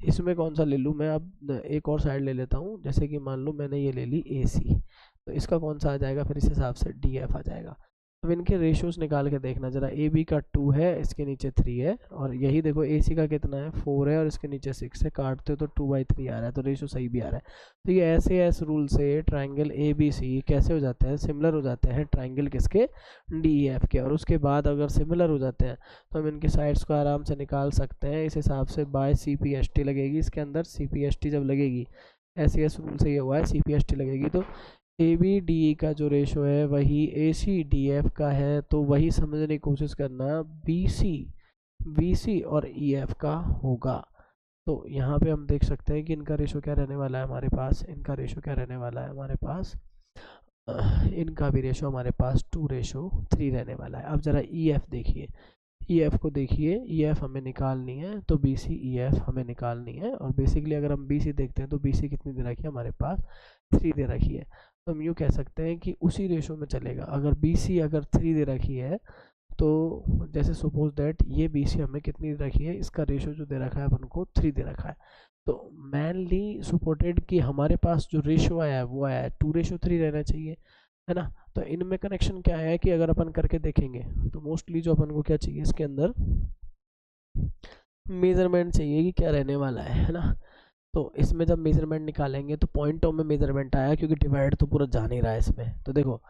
इसमें कौन सा ले लूँ मैं, अब एक और साइड ले लेता हूँ, जैसे कि मान लो मैंने ये ले ली ए सी, तो इसका कौन सा आ जाएगा फिर, इस हिसाब से डी एफ आ जाएगा। अब इनके रेशियोज निकाल के देखना जरा, ए बी का 2 है, इसके नीचे 3 है, और यही देखो ए सी का कितना है 4 है और इसके नीचे 6 है, काटते हो तो 2/3 आ रहा है, तो रेशियो सही भी आ रहा है। तो ये ऐसे ऐसे रूल से ट्राइंगल ए बी सी कैसे हो जाते हैं, सिमिलर हो जाते हैं ट्राइंगल किसके, डी ई एफ के। और उसके बाद अगर सिमिलर हो जाते हैं तो हम इनके साइड्स को आराम से निकाल सकते हैं। इस हिसाब से by C P S T लगेगी इसके अंदर, सी पी एस टी जब लगेगी, ऐसे ऐसे रूल से ये हुआ है, सी पी एस टी लगेगी, तो ए बी डी ई का जो रेशो है वही ए सी डी एफ का है, तो वही समझने की कोशिश करना बी सी और ई एफ का होगा। तो यहाँ पे हम देख सकते हैं कि इनका रेशो क्या रहने वाला है हमारे पास, इनका रेशो क्या रहने वाला है हमारे पास, इनका भी रेशो हमारे पास 2:3 रहने वाला है। अब ज़रा ई एफ देखिए, ई एफ को देखिए, ई एफ हमें निकालनी है, तो बी सी ई एफ हमें निकालनी है। और बेसिकली अगर हम बी सी देखते हैं तो बी सी कितनी दे रखी है हमारे पास, 3 दे रखी है। तो हम यूँ कह सकते हैं कि उसी रेशो में चलेगा। अगर बी सी अगर 3 दे रखी है तो जैसे सपोज दैट ये बी सी हमें कितनी दे रखी है, इसका रेशो जो दे रखा है अपन को 3 दे रखा है, तो मैनली सपोर्टेड कि हमारे पास जो रेशो आया है वो आया है 2:3 रहना चाहिए, है ना। तो इनमें कनेक्शन क्या है कि अगर अपन करके देखेंगे तो मोस्टली जो अपन को क्या चाहिए, इसके अंदर मेजरमेंट चाहिए कि क्या रहने वाला है ना। तो इसमें जब मेजरमेंट निकालेंगे तो पॉइंटों में मेजरमेंट आया, क्योंकि डिवाइड तो पूरा जा नहीं रहा है इसमें। तो देखो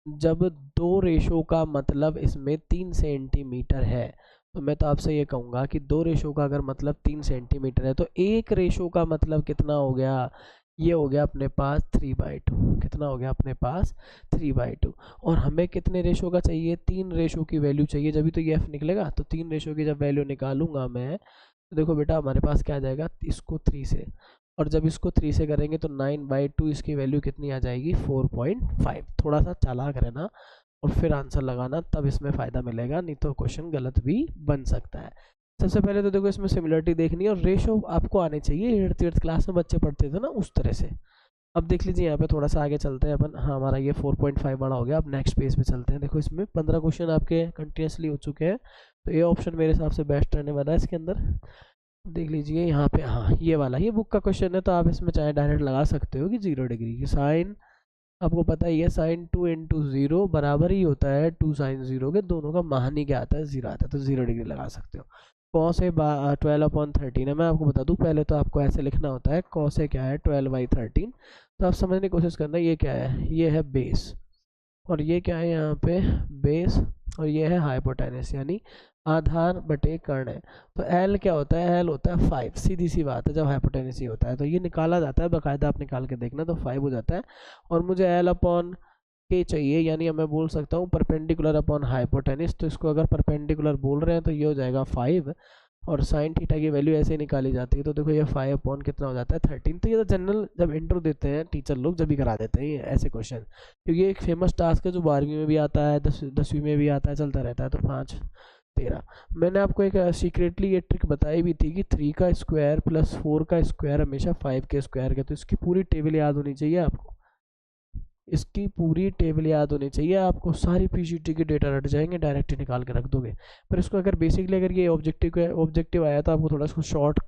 जब 2 रेशो का मतलब इसमें 3 सेंटीमीटर है, तो मैं तो आपसे ये कहूँगा कि 2 रेशो का अगर मतलब 3 सेंटीमीटर है तो एक रेशो का मतलब कितना हो गया, ये हो गया अपने पास 3/2। कितना हो गया अपने पास 3/2। और हमें कितने रेशो का चाहिए, 3 रेशो की वैल्यू चाहिए, जब भी तो ये एफ निकलेगा। तो 3 रेशो की जब वैल्यू निकालूंगा मैं, तो देखो बेटा हमारे पास क्या आ जाएगा, इसको 3 से, और जब इसको 3 से करेंगे तो 9/2 इसकी वैल्यू कितनी आ जाएगी 4.5। थोड़ा सा चालाक रहना और फिर आंसर लगाना, तब इसमें फ़ायदा मिलेगा, नहीं तो क्वेश्चन गलत भी बन सकता है। सबसे पहले तो देखो इसमें सिमिलरिटी देखनी है और रेशो आपको आने चाहिए, 8th क्लास में बच्चे पढ़ते थे ना उस तरह से। अब देख लीजिए यहाँ पे थोड़ा सा आगे चलते हैं अपन, हाँ हमारा ये 4.5 बड़ा हो गया। अब नेक्स्ट पेज पे चलते हैं। देखो इसमें 15 क्वेश्चन आपके कंटिन्यूसली हो चुके हैं, तो ये ऑप्शन मेरे हिसाब से बेस्ट रहने वाला है इसके अंदर। देख लीजिए यहाँ पे, हाँ ये वाला, ये बुक का क्वेश्चन है, तो आप इसमें चाहे डायरेक्ट लगा सकते हो कि 0 डिग्री की साइन, आपको पता ही है साइन 2 × 0 बराबर ही होता है 2 sin 0 के, दोनों का मान ही क्या आता है 0 आता है, तो 0 डिग्री लगा सकते हो। कॉस है 12/13 है, मैं आपको बता दूं पहले तो आपको ऐसे लिखना होता है, कॉस है क्या है 12/13। तो आप समझने की कोशिश करना, ये क्या है, ये है बेस, और ये क्या है यहाँ पे बेस, और ये है हाइपोटेनस यानी आधार बटे कर्ण है। तो एल क्या होता है, एल होता है 5, सीधी सी बात है, जब हाइपोटेनस ही होता है तो ये निकाला जाता है, बाकायदा आप निकाल के देखना, तो 5 हो जाता है। और मुझे एल अपॉन के चाहिए, यानी मैं बोल सकता हूँ परपेंडिकुलर अपॉन हाइपोटेनस, तो इसको अगर परपेंडिकुलर बोल रहे हैं तो ये हो जाएगा 5, और साइन थीटा की वैल्यू ऐसे ही निकाली जाती है, तो देखो ये 5 अपॉन कितना हो जाता है 13। तो ये तो जनरल जब इंट्रो देते हैं टीचर लोग जब भी करा देते हैं ये ऐसे क्वेश्चन, क्योंकि ये एक फेमस टास्क है जो 12वीं में भी आता है, 10वीं में भी आता है, चलता रहता है। तो 5 13, मैंने आपको एक सीक्रेटली ये ट्रिक बताई भी थी कि 3 का स्क्वायर प्लस 4 का स्क्वायर हमेशा 5 के स्क्वायर का, तो इसकी पूरी टेबल याद होनी चाहिए आपको, इसकी पूरी टेबल याद होनी चाहिए आपको, सारी पीसीटी के डेटा रट जाएंगे, डायरेक्ट निकाल के रख दोगे। पर इसको अगर बेसिकली अगर ये ऑब्जेक्टिव आया तो आपको थोड़ा इसको शॉर्ट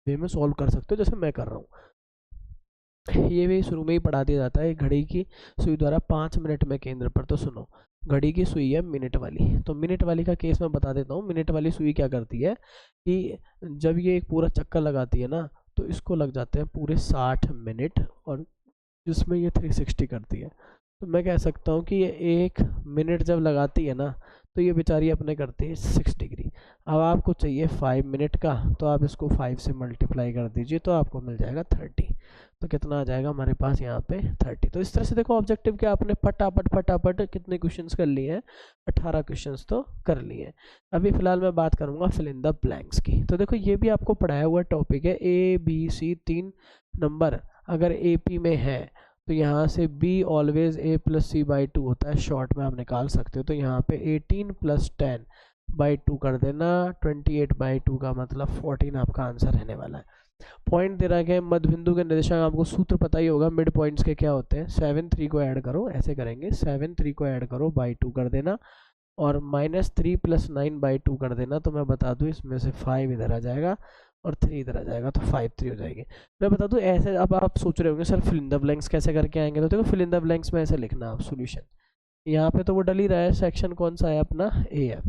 वे में सॉल्व कर सकते हो, जैसे मैं कर रहा हूँ। ये भी शुरू में ही पढ़ा दिया जाता है, घड़ी की सुई द्वारा 5 मिनट में केंद्र पर। तो सुनो, घड़ी की सुई है मिनट वाली, तो मिनट वाली का केस मैं बता देता हूँ। मिनट वाली सुई क्या करती है कि जब ये एक पूरा चक्कर लगाती है ना, तो इसको लग जाते हैं पूरे 60 मिनट, और जिसमें ये 360 करती है। तो मैं कह सकता हूँ कि ये 1 मिनट जब लगाती है ना, तो ये बेचारी अपने करती है 6 डिग्री। अब आपको चाहिए 5 मिनट का, तो आप इसको 5 से मल्टीप्लाई कर दीजिए, तो आपको मिल जाएगा 30। तो कितना आ जाएगा हमारे पास यहाँ पे 30। तो इस तरह से देखो ऑब्जेक्टिव क्या आपने फटाफट कितने क्वेश्चंस कर लिए हैं, 18 क्वेश्चंस तो कर लिए हैं। अभी फिलहाल मैं बात करूँगा फिल इन द ब्लैंक्स की। तो देखो ये भी आपको पढ़ाया हुआ टॉपिक है, ABC 3 नंबर अगर AP में है तो यहाँ से B ऑलवेज A+C/2 होता है, शॉर्ट में आप निकाल सकते हो। तो यहाँ पे 18 + 10/2 कर देना, 28/2 का मतलब 14 आपका आंसर रहने वाला है। पॉइंट दे रखा है, मध्य बिंदु के निर्देशांक आपको सूत्र पता ही होगा, मिड पॉइंट्स के क्या होते हैं, 7 3 को ऐड करो, ऐसे करेंगे 7 3 को ऐड करो बाई 2 कर देना, और -3 + 9 बाई 2 कर देना। तो मैं बता दूं इसमें से 5 इधर आ जाएगा और 3 इधर आ जाएगा, तो 5 3 हो जाएगी। मैं बता दूं ऐसे, अब आप सोच रहे होंगे sir fill in the blanks कैसे करके आएंगे, तो देखो फिल इन द ब्लैंक्स में ऐसे लिखना आप सॉल्यूशन, यहाँ पे तो वो डल ही रहा है, सेक्शन कौन सा है अपना, ए है।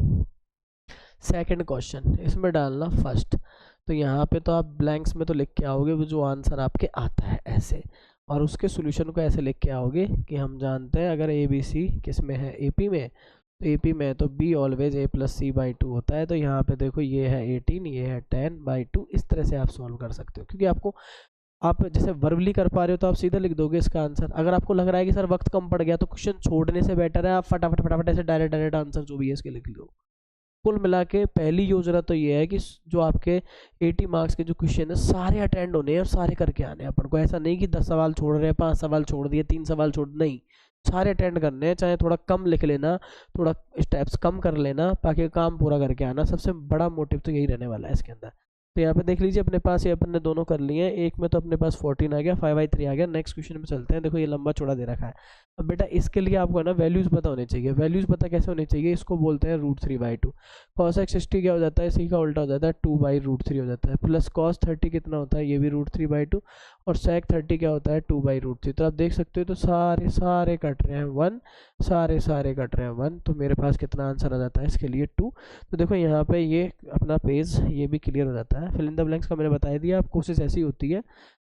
सेकंड क्वेश्चन इसमें डालना फर्स्ट, तो यहाँ पे तो आप ब्लैंक्स में तो लिख के आओगे वो जो आंसर आपके आता है ऐसे, और उसके सॉल्यूशन को ऐसे लिख के आओगे कि हम जानते हैं अगर ए बी सी किस में है, एपी में, तो एपी में है तो बी ऑलवेज a + c/2 होता है। तो यहाँ पे देखो ये है 18, ये है 10/2, इस तरह से आप सॉल्व कर सकते हो, क्योंकि आपको आप जैसे वर्बली कर पा रहे हो तो आप सीधा लिख दोगे इसका आंसर। अगर आपको लग रहा है कि सर वक्त कम पड़ गया तो क्वेश्चन छोड़ने से बेटर है आप फटाफट फटाफट ऐसे डायरेक्ट आंसर जो भी है इसके लिख लो। कुल मिला के पहली योजना तो ये है कि जो आपके 80 मार्क्स के जो क्वेश्चन है सारे अटेंड होने हैं और सारे करके आने हैं अपन को। ऐसा नहीं कि 10 सवाल छोड़ रहे हैं, 5 सवाल छोड़ दिए, 3 सवाल छोड़, नहीं, सारे अटेंड करने हैं। चाहे थोड़ा कम लिख लेना, थोड़ा स्टेप्स कम कर लेना, बाकी काम पूरा करके आना, सबसे बड़ा मोटिव तो यही रहने वाला है इसके अंदर। तो यहाँ पे देख लीजिए अपने पास ये अपन ने दोनों कर लिए हैं, एक में तो अपने पास 14 आ गया, 5/3 आ गया। नेक्स्ट क्वेश्चन में चलते हैं, देखो ये लंबा चौड़ा दे रखा है। अब बेटा इसके लिए आपको है ना वैल्यूज पता होनी चाहिए। वैल्यूज पता कैसे होनी चाहिए, इसको बोलते हैं √3/2। cos x 60 क्या हो जाता है, इसी का उल्टा हो जाता है 2/√3 हो जाता है, प्लस cos 30 कितना होता है, ये भी √3/2, और sec 30 क्या होता है 2/√3। तो आप देख सकते हो तो सारे सारे कट रहे हैं 1, सारे सारे कट रहे हैं 1, तो मेरे पास कितना आंसर आ जाता है इसके लिए 2। तो देखो यहाँ पे ये अपना पेज ये भी क्लियर हो जाता है। फिल इन द ब्लैंक्स का मैंने बता दिया, आप कोशिश ऐसी होती है,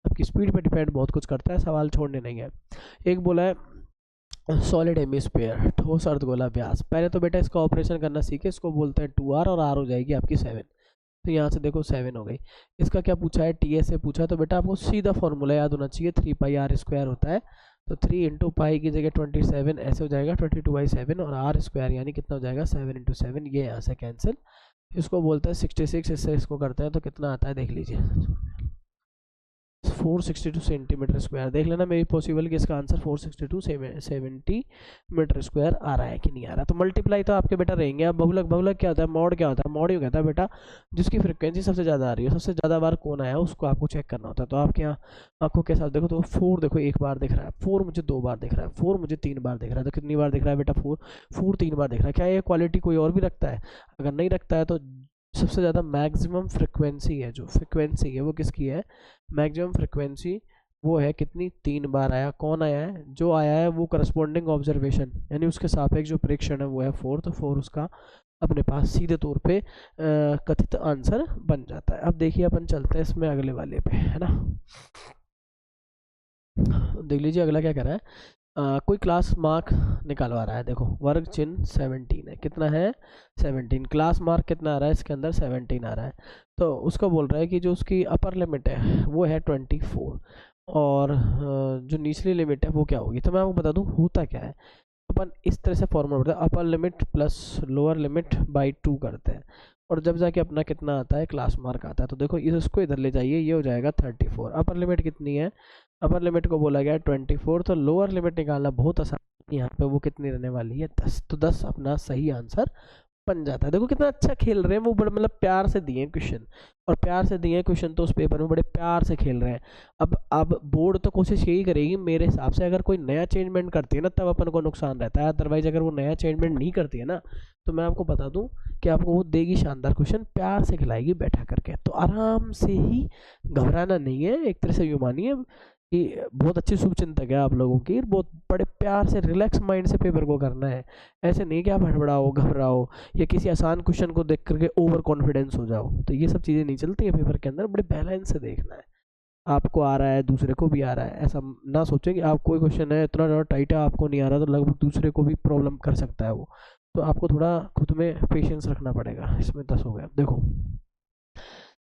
आपकी स्पीड पे डिपेंड बहुत कुछ करता है, सवाल छोड़ने नहीं है। एक बोला है सॉलिड हेमिस्फीयर, ठोस अर्धगोला व्यास। पहले तो बेटा इसका ऑपरेशन करना सीखे, इसको बोलते हैं 2r, और r हो जाएगी आपकी 7। तो यहाँ से देखो 7 हो गई। इसका क्या पूछा है, टी से पूछा, तो बेटा आपको सीधा फॉर्मूला याद होना चाहिए, 3πr² होता है। तो 3 × पाई की जगह 27 ऐसे हो जाएगा 22/7, और r² यानी कितना हो जाएगा 7 × 7, ये यहाँ से कैंसिल। इसको बोलते हैं 66, इससे इसको करते हैं तो कितना आता है देख लीजिए, 462 सेंटीमीटर स्क्वायर। देख लेना मेरी पॉसिबल कि इसका आंसर 462 सेंटीमीटर स्क्वायर आ रहा है कि नहीं आ रहा। तो मल्टीप्लाई तो आपके बेटा रहेंगे। अब बहुलक, बहुलक क्या होता है, मॉड क्या होता है, मॉड ये कहता है बेटा जिसकी फ्रिक्वेंसी सबसे ज़्यादा आ रही है, सबसे ज़्यादा बार कौन आया उसको आपको चेक करना होता है। तो आपके यहाँ आपको के साथ देखो, तो 4 देखो 1 बार दिख रहा है, 4 मुझे 2 बार दिख रहा है, 4 मुझे 3 बार दिख रहा है, तो कितनी बार दिख रहा है बेटा 4 3 बार दिख रहा है। क्या ये क्वालिटी कोई और भी रखता है? अगर नहीं रखता है तो सबसे ज़्यादा मैक्सिमम फ्रिक्वेंसी है, जो फ्रिक्वेंसी है वो किसकी है, मैक्सिमम फ्रिक्वेंसी वो है कितनी, 3 बार आया। कौन आया है, जो आया है वो करस्पॉन्डिंग ऑब्जर्वेशन यानी उसके सापेक्ष जो प्रेक्षण है वो है 4, तो 4 उसका अपने पास सीधे तौर पे कथित आंसर बन जाता है। अब देखिए अपन चलते हैं इसमें अगले वाले पे, है ना। देख लीजिए अगला क्या कर रहा है, कोई क्लास मार्क निकालवा रहा है। देखो वर्ग चिन्ह 17 है, कितना है 17, क्लास मार्क कितना आ रहा है इसके अंदर 17 आ रहा है। तो उसको बोल रहा है कि जो उसकी अपर लिमिट है वो है 24, और जो निचली लिमिट है वो क्या होगी। तो मैं आपको बता दूं होता क्या है, अपन इस तरह से फॉर्मूला पढ़ते हैं, upper limit plus lower limit by 2 करते हैं, और जब जाके अपना कितना आता है क्लास मार्क आता है। तो देखो इसको इधर ले जाइए, ये हो जाएगा 34। अपर लिमिट कितनी है, अपर लिमिट को बोला गया 24, तो लोअर लिमिट निकालना बहुत आसान है। यहाँ पे वो कितनी रहने वाली है 10, तो 10 अपना सही आंसर बन जाता है। देखो कितना अच्छा खेल रहे हैं वो, बड़े मतलब प्यार से दिए क्वेश्चन, और प्यार से दिए क्वेश्चन तो उस पेपर में बड़े प्यार से खेल रहे हैं। अब बोर्ड तो कोशिश यही करेगी मेरे हिसाब से, अगर कोई नया चेंजमेंट करती है ना तब अपन को नुकसान रहता है, अदरवाइज अगर वो नया चेंजमेंट नहीं करती है ना तो मैं आपको बता दूं कि आपको वो देगी शानदार क्वेश्चन, प्यार से खिलाएगी बैठा करके। तो आराम से ही, घबराना नहीं है, एक तरह से यूँ मानिए कि बहुत अच्छी शुभचिंतक है आप लोगों की, बहुत बड़े प्यार से रिलैक्स माइंड से पेपर को करना है। ऐसे नहीं कि आप हड़बड़ाओ, घबराओ, या किसी आसान क्वेश्चन को देख करके ओवर कॉन्फिडेंस हो जाओ। तो ये सब चीज़ें नहीं चलती है पेपर के अंदर, बड़े बैलेंस से देखना है। आपको आ रहा है दूसरे को भी आ रहा है, ऐसा ना सोचें कि आप कोई क्वेश्चन है इतना ज़्यादा टाइट है आपको नहीं आ रहा तो लगभग दूसरे को भी प्रॉब्लम कर सकता है वो। तो आपको थोड़ा खुद में पेशेंस रखना पड़ेगा। इसमें 10 हो गया। देखो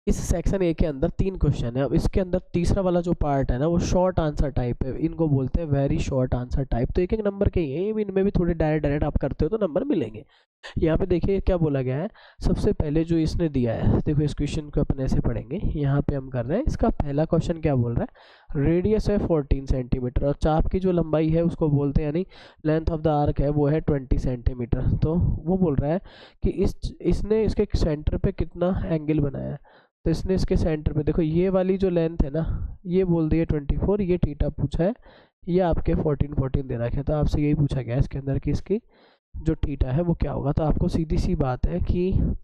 इस सेक्शन ए के अंदर 3 क्वेश्चन है। अब इसके अंदर तीसरा वाला जो पार्ट है ना वो शॉर्ट आंसर टाइप है, इनको बोलते हैं वेरी शॉर्ट आंसर टाइप। तो एक एक नंबर के ही है, इनमें भी थोड़े डायरेक्ट आप करते हो तो नंबर मिलेंगे। यहाँ पे देखिए क्या बोला गया है। सबसे पहले जो इसने दिया है, देखो इस क्वेश्चन को अपन ऐसे पढ़ेंगे। यहाँ पे हम कर रहे हैं, इसका पहला क्वेश्चन क्या बोल रहा है, रेडियस है 14 सेंटीमीटर और चाप की जो लंबाई है उसको बोलते हैं, यानी लेंथ ऑफ द आर्क है वो है 20 सेंटीमीटर। तो वो बोल रहा है कि इसने इसके सेंटर पे कितना एंगल बनाया है। तो इसने इसके सेंटर पे देखो, ये वाली जो लेंथ है ना, ये बोल दी है 24, ये थीटा पूछा है, ये आपके 14 14 दे रखे हैं। तो आपसे यही पूछा गया है इसके अंदर कि इसकी जो थीटा है वो क्या होगा। तो आपको सीधी सी बात है कि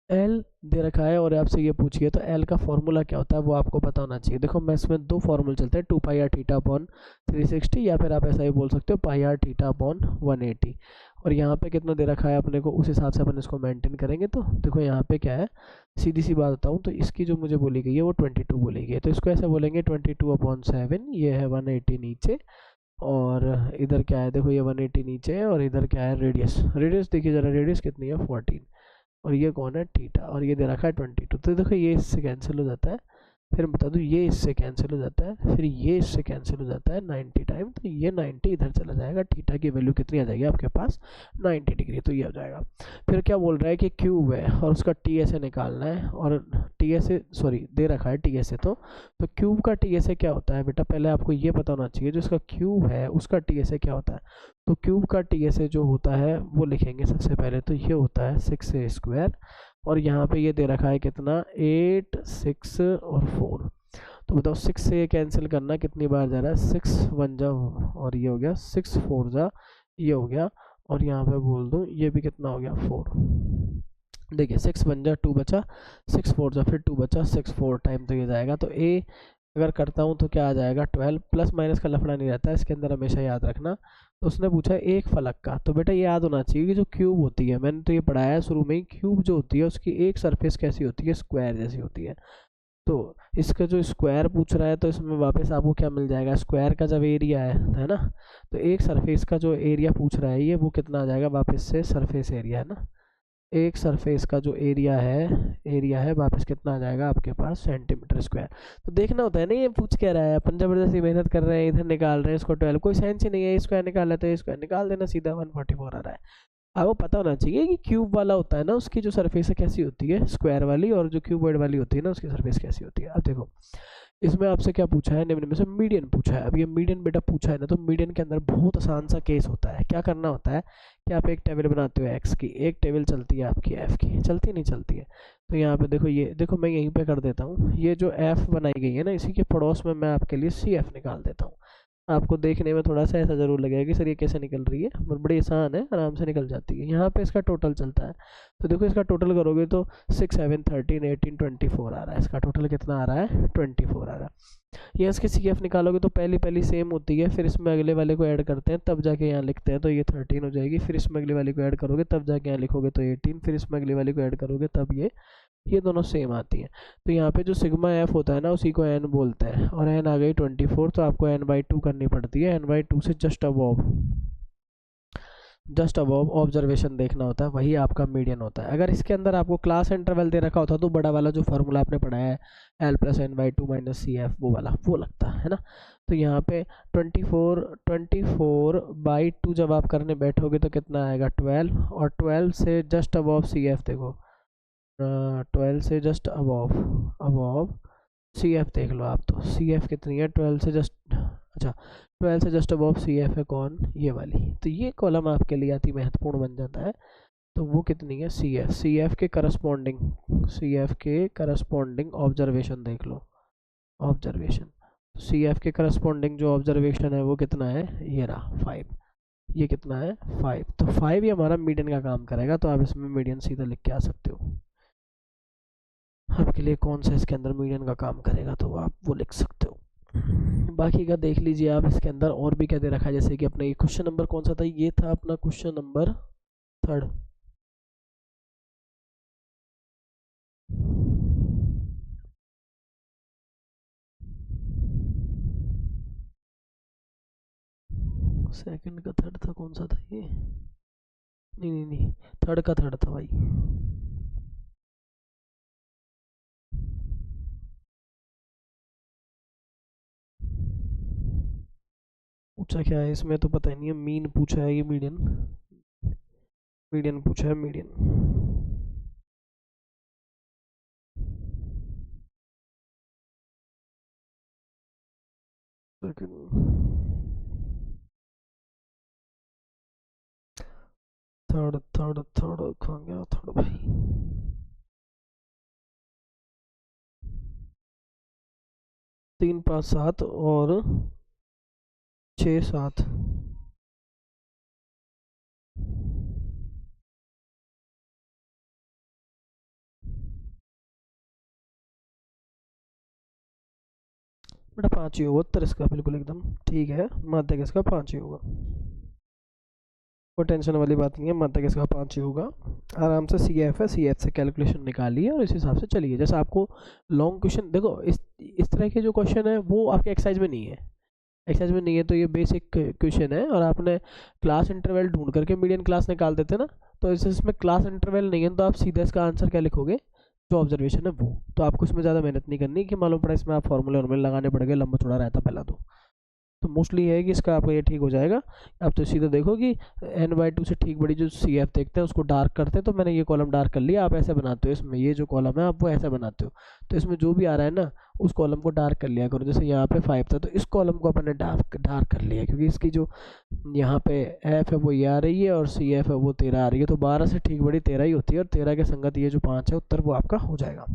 एल दे रखा है और आपसे ये पूछिए तो एल का फॉर्मूला क्या होता है वो आपको पता होना चाहिए। देखो मैं इसमें दो फॉर्मूले चलते हैं, 2 पाई आर थीटा अपॉन 360, या फिर आप ऐसा ही बोल सकते हो पाई आर थीटा अपॉन 180। और यहाँ पे कितना दे रखा है अपने को, उस हिसाब से अपन इसको मेंटेन करेंगे। तो देखो यहाँ पे क्या है, सीधी सी बात बताऊँ तो इसकी जो मुझे बोली गई है वो 22 बोली गई है। तो इसको ऐसे बोलेंगे 22/7, ये है 180 नीचे, और इधर क्या है, देखो ये 180 नीचे है, और इधर क्या है रेडियस। रेडियस देखिए जरा, रेडियस कितनी है 14, और ये कौन है थीटा, और ये दे रखा है 22। तो देखो ये इससे कैंसिल हो जाता है, फिर बता दूँ ये इससे कैंसिल हो जाता है, फिर ये इससे कैंसिल हो जाता है 90 टाइम। तो ये 90 इधर चला जाएगा, थीटा की वैल्यू कितनी आ जाएगी आपके पास 90 डिग्री। तो ये हो जाएगा। फिर क्या बोल रहा है कि क्यूब है और उसका टी एस ए निकालना है, और टी एस ए सॉरी दे रखा है टी एस ए। तो क्यूब का टी एस ए क्या होता है बेटा, पहले आपको ये पता होना चाहिए, जो इसका क्यूब है उसका टी एस ए क्या होता है। तो क्यूब का टी एस ए जो होता है वो लिखेंगे सबसे पहले, तो ये होता है 6a², और यहाँ पे ये दे रखा है कितना 8 6 और 4। तो बताओ 6 से ये कैंसिल करना कितनी बार जा रहा है, 6 1 जा, और ये हो गया 6 4 जा, ये हो गया, और यहाँ पे बोल दूँ ये भी कितना हो गया 4। देखिए 6 1 जा 2 बचा, 6 4 जा फिर 2 बचा, 6 4 टाइम तो ये जाएगा। तो ए अगर करता हूँ तो क्या आ जाएगा 12, प्लस माइनस का लफड़ा नहीं रहता है इसके अंदर, हमेशा याद रखना। तो उसने पूछा एक फलक का, तो बेटा ये याद होना चाहिए कि जो क्यूब होती है, मैंने तो ये पढ़ाया है शुरू में ही, क्यूब जो होती है उसकी एक सरफेस कैसी होती है, स्क्वायर जैसी होती है। तो इसका जो स्क्वायर पूछ रहा है, तो इसमें वापस आपको क्या मिल जाएगा, स्क्वायर का जब एरिया है ना, तो एक सरफेस का जो एरिया पूछ रहा है ये वो कितना आ जाएगा, वापस से सरफेस एरिया है ना, एक सरफेस का जो एरिया है वापस कितना आ जाएगा आपके पास सेंटीमीटर स्क्वायर। तो देखना होता है ना ये पूछ क्या रहा है, अपन जबरदस्ती मेहनत कर रहे हैं, इधर निकाल रहे हैं इसको 12, कोई साइंस ही नहीं है, स्क्वायर निकाल लेते हैं, स्क्वायर निकाल देना सीधा 144 आ रहा है। आपको पता होना चाहिए कि क्यूब वाला होता है ना, उसकी जो सरफेस है कैसी होती है स्क्वायर वाली, और जो क्यूबॉइड वाली होती है ना उसकी सरफेस कैसी होती है। अब देखो इसमें आपसे क्या पूछा है, निम्न में से मीडियन पूछा है। अब ये मीडियन बेटा पूछा है ना, तो मीडियन के अंदर बहुत आसान सा केस होता है। क्या करना होता है कि आप एक टेबल बनाते हो एक्स की, एक टेबल चलती है आपकी एफ की, चलती नहीं चलती है। तो यहाँ पे देखो, ये देखो मैं यहीं पे कर देता हूँ, ये जो एफ बनाई गई है ना, इसी के पड़ोस में मैं आपके लिए सी एफ निकाल देता हूँ। आपको देखने में थोड़ा सा ऐसा ज़रूर लगेगा कि सर ये कैसे निकल रही है, पर बड़ी आसान है, आराम से निकल जाती है। यहाँ पे इसका टोटल चलता है, तो देखो इसका टोटल करोगे तो 6 7 13 18 24 आ रहा है। इसका टोटल कितना आ रहा है 24 आ रहा है। ये इसके सी एफ निकालोगे तो पहली पहली सेम होती है, फिर इसमें अगले वाले को ऐड करते हैं तब जाके यहाँ लिखते हैं, तो ये 13 हो जाएगी। फिर इसमें अगले वाले को ऐड करोगे तब जाके यहाँ लिखोगे तो 18, फिर इसमें अगले वाले को ऐड करोगे तब ये दोनों सेम आती हैं। तो यहाँ पे जो सिग्मा एफ होता है ना उसी को एन बोलते हैं, और एन आ गई 24, तो आपको n/2 करनी पड़ती है, n/2 से जस्ट अबव ऑब्जर्वेशन देखना होता है, वही आपका मीडियन होता है। अगर इसके अंदर आपको क्लास इंटरवल दे रखा होता तो बड़ा वाला जो फार्मूला आपने पढ़ा है L+n/2 - CF, वो वाला वो लगता है ना। तो यहाँ पे 24/2 जब आप करने बैठोगे तो कितना आएगा 12, और 12 से जस्ट अबव CF देखो, 12 से just above above C F देख लो आप। तो सी एफ कितनी है 12 से जस्ट, अच्छा 12 से जस्ट अबव सी एफ है कौन, ये वाली। तो ये कॉलम आपके लिए अति महत्वपूर्ण बन जाता है। तो वो कितनी है सी एफ के करस्पॉन्डिंग ऑब्जर्वेशन देख लो, ऑब्जर्वेशन सी एफ के करस्पॉन्डिंग जो ऑब्जर्वेशन है वो कितना है, ये रहा 5। ये कितना है 5, तो 5 ही हमारा मीडियन का काम करेगा। तो आप इसमें मीडियन सीधा लिख के आ सकते हो। आपके लिए कौन सा इसके अंदर मीडियन का काम करेगा तो आप वो लिख सकते हो। बाकी का देख लीजिए आप, इसके अंदर और भी क्या दे रखा है, जैसे कि अपना ये क्वेश्चन नंबर कौन सा था, ये था अपना क्वेश्चन नंबर 3। सेकंड का थर्ड था, कौन सा था ये, नहीं नहीं नहीं, थर्ड का थर्ड था भाई। पूछा क्या है इसमें तो पता ही नहीं है, मीन पूछा है ये मीडियन। मीडियन पूछा है, मीडियन। थर्ड थर्ड थर्ड कहाँ गया थर्ड भाई? 3 5 7 और 6 7। बेटा 5 ही होगा उत्तर इसका, बिल्कुल एकदम ठीक है। मध्य का इसका 5 ही होगा, कोई टेंशन वाली बात नहीं है। मध्य का इसका 5 ही होगा। आराम से सी एफ है, सी एफ से कैलकुलेशन निकालिए और इस हिसाब से चलिए। जैसे आपको लॉन्ग क्वेश्चन देखो, इस तरह के जो क्वेश्चन है वो आपके एक्सरसाइज में नहीं है। एक्सरसाइज में नहीं है तो ये बेसिक क्वेश्चन है, और आपने क्लास इंटरवल ढूंढ करके मीडियन क्लास निकाल देते ना, तो इसमें क्लास इंटरवल नहीं है तो आप सीधा इसका आंसर क्या लिखोगे, जो ऑब्जर्वेशन है वो। तो आपको इसमें ज़्यादा मेहनत नहीं करनी कि मालूम पड़ा इसमें आप फॉर्मूले वॉर्मूले लगाने पड़ गए, लंबा चौड़ा रहता पहला तो मोस्टली है कि इसका आपका ये ठीक हो जाएगा। आप तो सीधा देखो कि n/2 से ठीक बड़ी जो सी एफ देखते हैं उसको डार्क करते हैं, तो मैंने ये कॉलम डार्क कर लिया। आप ऐसे बनाते हो, इसमें ये जो कॉलम है आप वो ऐसे बनाते हो, तो इसमें जो भी आ रहा है ना उस कॉलम को डार्क कर लिया करो। जैसे यहाँ पे 5 था तो इस कॉलम को अपने डार्क डार्क कर लिया, क्योंकि इसकी जो यहाँ पे एफ है वो ये आ रही है और सी एफ है वो 13 आ रही है, तो 12 से ठीक बड़ी 13 ही होती है, और 13 के संगत ये जो 5 है उत्तर वो आपका हो जाएगा।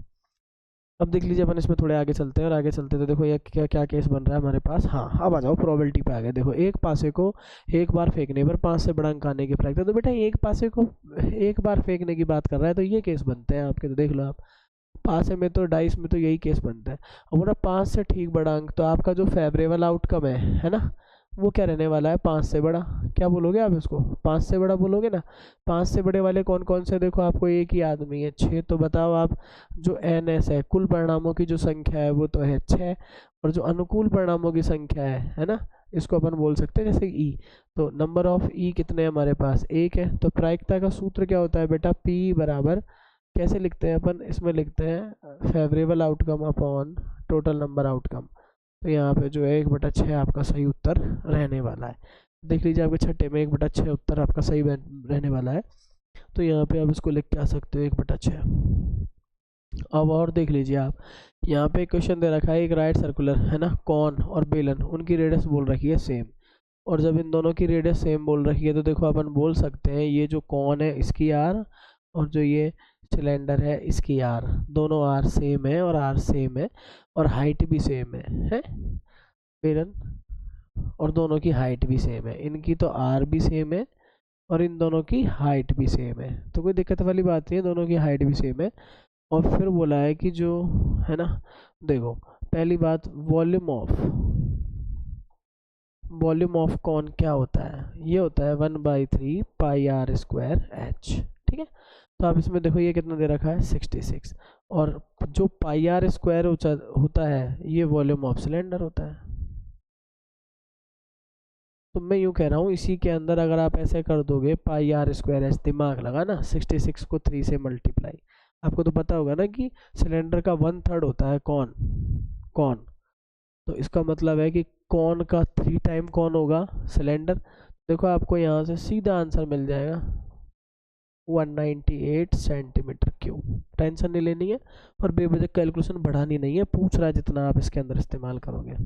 अब देख लीजिए, अपन इसमें थोड़े आगे चलते हैं, और आगे चलते तो देखो ये क्या क्या केस बन रहा है हमारे पास। हाँ, अब आ जाओ प्रोबेबिलिटी पे आ गए। देखो एक पासे को एक बार फेंकने पर 5 से बड़ा अंक आने की प्रायिकता, तो बेटा एक पासे को एक बार फेंकने की बात कर रहा है तो ये केस बनते हैं आपके। तो देख लो आप, पासे में तो डाइस में तो यही केस बनता है। और बोला 5 से ठीक बड़ा अंक, तो आपका जो फेवरेबल आउटकम है ना, वो क्या रहने वाला है, 5 से बड़ा। क्या बोलोगे आप इसको, 5 से बड़ा बोलोगे ना। 5 से बड़े वाले कौन कौन से, देखो आपको एक ही आदमी है 6, तो बताओ आप, जो एन एस है कुल परिणामों की जो संख्या है वो तो है 6, और जो अनुकूल परिणामों की संख्या है ना, इसको अपन बोल सकते हैं जैसे ई। तो नंबर ऑफ ई कितने हैं हमारे पास, एक है। तो प्रायिकता का सूत्र क्या होता है बेटा, पी बराबर कैसे लिखते हैं अपन, इसमें लिखते हैं favourable outcome upon total number outcome. तो यहाँ पे जो है 1/6 आपका सही उत्तर रहने वाला है। देख लीजिए आपके छठे में 1/6 उत्तर आपका सही रहने वाला है। तो यहाँ पे आप इसको लिख के आ सकते हो 1/6। अब और देख लीजिए आप, यहाँ पे क्वेश्चन दे रखा है एक राइट सर्कुलर है ना, कॉन और बेलन, उनकी रेडियस बोल रखी है सेम। और जब इन दोनों की रेडियस सेम बोल रखी है तो देखो अपन बोल सकते हैं ये जो कॉन है इसकी आर, और जो ये सिलेंडर है इसकी आर, दोनों आर सेम है और आर सेम है, और हाइट भी सेम है बेलन, और दोनों की हाइट भी सेम है। इनकी तो आर भी सेम है और इन दोनों की हाइट भी सेम है, तो कोई दिक्कत वाली बात नहीं है, दोनों की हाइट भी सेम है। और फिर बोला है कि जो है ना, देखो पहली बात, वॉल्यूम ऑफ कॉन क्या होता है, ये होता है 1/3 पाई आर स्क्वायर एच। ठीक है, तो आप इसमें देखो ये कितना दे रखा है 66, और जो पाई आर स्क्वायर होता है ये वॉल्यूम ऑफ सिलेंडर होता है। तो मैं यूँ कह रहा हूँ इसी के अंदर अगर आप ऐसे कर दोगे पाई आर स्क्वायर एच, दिमाग लगा ना, 66 को 3 से मल्टीप्लाई, आपको तो पता होगा ना कि सिलेंडर का 1/3 होता है कौन कौन, तो इसका मतलब है कि कौन का 3 टाइम कौन होगा सिलेंडर। देखो आपको यहाँ से सीधा आंसर मिल जाएगा 198 सेंटीमीटर क्यूब। टेंशन नहीं लेनी है और बेवजह कैलकुलेशन बढ़ानी नहीं है, पूछ रहा है जितना आप इसके अंदर इस्तेमाल करोगे।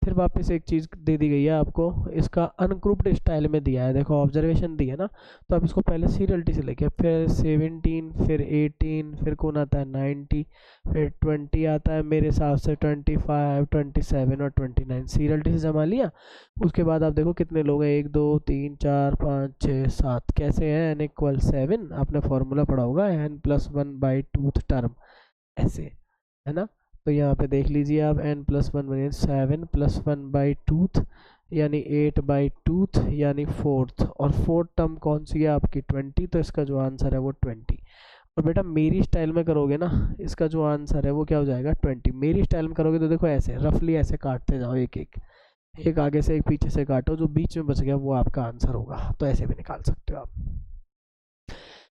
फिर वापस एक चीज़ दे दी गई है आपको, इसका अनग्रुप्ड स्टाइल में दिया है। देखो ऑब्जर्वेशन दी है ना, तो आप इसको पहले सीरियलिटी से लेके, फिर 17, फिर 18, फिर कौन आता है 90, फिर 20 आता है मेरे हिसाब से 25, 27 और 29, सीरियलिटी से जमा लिया। उसके बाद आप देखो कितने लोग हैं, 1 2 3 4 5 6 7, कैसे हैं, n = 7, आपने फॉर्मूला पढ़ा होगा n+1/2 टर्म, ऐसे है ना। तो यहाँ पे देख लीजिए आप, n+1 बने 7 + 1/2 यानी 8/2 यानी फोर्थ, और फोर्थ टर्म कौन सी है आपकी 20, तो इसका जो आंसर है वो 20। और बेटा मेरी स्टाइल में करोगे ना, इसका जो आंसर है वो क्या हो जाएगा 20। मेरी स्टाइल में करोगे तो देखो ऐसे रफली ऐसे काटते जाओ, एक एक एक आगे से एक पीछे से काटो, जो बीच में बच गया वो आपका आंसर होगा। तो ऐसे भी निकाल सकते हो आप।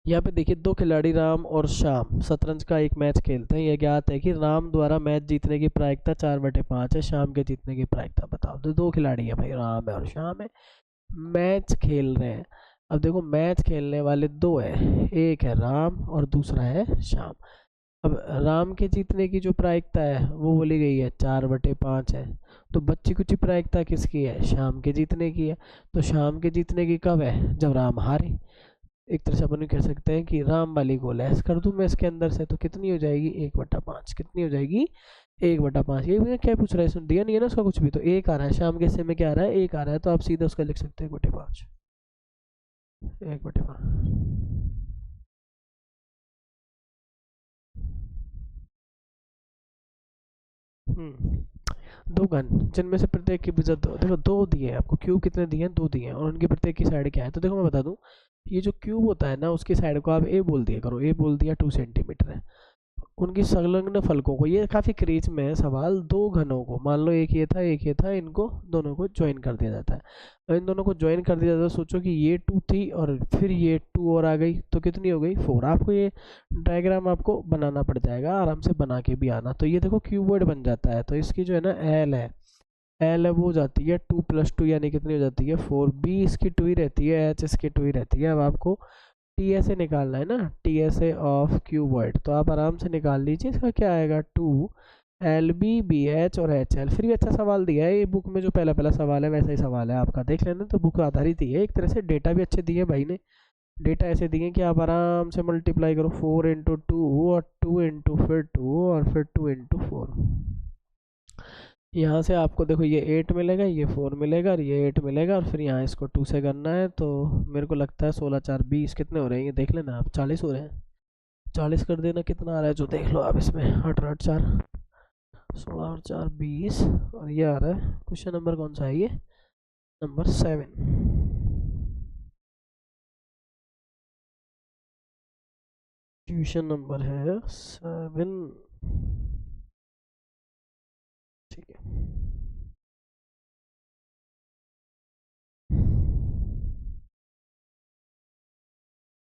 यहाँ पे देखिए दो खिलाड़ी राम और श्याम शतरंज का एक मैच खेलते हैं। यह ज्ञात है कि राम द्वारा मैच जीतने की प्रायिकता 4/5 है, श्याम के जीतने की प्रायिकता बताओ। तो दो खिलाड़ी है भाई, राम है और श्याम है, मैच खेल रहे हैं। अब देखो मैच खेलने वाले दो है, एक है राम और दूसरा है श्याम। अब राम के जीतने की जो प्रायिकता है वो बोली गई है 4/5 है। तो बच्ची कुछ प्रायिकता किसकी है, श्याम के जीतने की है। तो श्याम के जीतने की कब है, जब राम हारे। एक तरह से अपन ये कह सकते हैं कि राम वाली को लेस कर दूं मैं इसके अंदर से, तो कितनी हो जाएगी 1/5। कितनी हो जाएगी 1/5। ये भैया क्या पूछ रहा है, इसमें दिया नहीं है ना उसका कुछ भी, तो एक आ रहा है श्याम के हिस्से में, क्या आ रहा है, एक आ रहा है, तो आप सीधा उसका लिख सकते हैं 1/5। 1/5। दो घन जिनमें से प्रत्येक की भुजा दो, देखो दो दिए हैं आपको, क्यूब कितने दिए हैं, दो दिए हैं, और उनकी प्रत्येक की साइड क्या है। तो देखो मैं बता दूं, ये जो क्यूब होता है ना उसकी साइड को आप ए बोल दिया करो, ए बोल दिया 2 सेंटीमीटर है। उनकी संलग्न फलकों को, ये काफी क्रीज में है सवाल, दो घनों को मान लो एक ये था एक ये था, इनको दोनों को ज्वाइन कर दिया जाता है। और इन दोनों को ज्वाइन कर दिया जाता है, सोचो कि ये 2 थी और फिर ये 2 और आ गई, तो कितनी हो गई 4। आपको ये डायग्राम आपको बनाना पड़ जाएगा, आराम से बना के भी आना। तो ये देखो क्यूबॉइड बन जाता है, तो इसकी जो है ना एल है, एल है वो जाती है 2 + 2 यानी कितनी हो जाती है 4। बी इसकी 2 ही रहती है, एच इसकी 2 ही रहती है। अब आपको टी एस ए निकालना है ना, T S A of cuboid, तो आप आराम से निकाल लीजिए। इसका क्या आएगा 2 LB BH और HL। फिर भी अच्छा सवाल दिया है ये बुक में, जो पहला पहला सवाल है वैसा ही सवाल है आपका, देख लेना। तो बुक आधारित ही है एक तरह से, डेटा भी अच्छे दिए भाई ने। डेटा ऐसे दिए कि आप आराम से मल्टीप्लाई करो, 4 × 2 और 2 × फिर 2 और फिर 2 × 4। यहाँ से आपको देखो ये 8 मिलेगा, ये 4 मिलेगा और ये 8 मिलेगा, और फिर यहाँ इसको 2 से करना है। तो मेरे को लगता है 16 × 4 = 20, कितने हो रहे हैं ये देख लेना आप, 40 हो रहे हैं। 40 कर देना, कितना आ रहा है जो देख लो आप इसमें, 8 8 4 16 और 4 20, और ये आ रहा है क्वेश्चन नंबर कौन सा है ये, नंबर 7। क्वेश्चन नंबर है 7। ठीक है।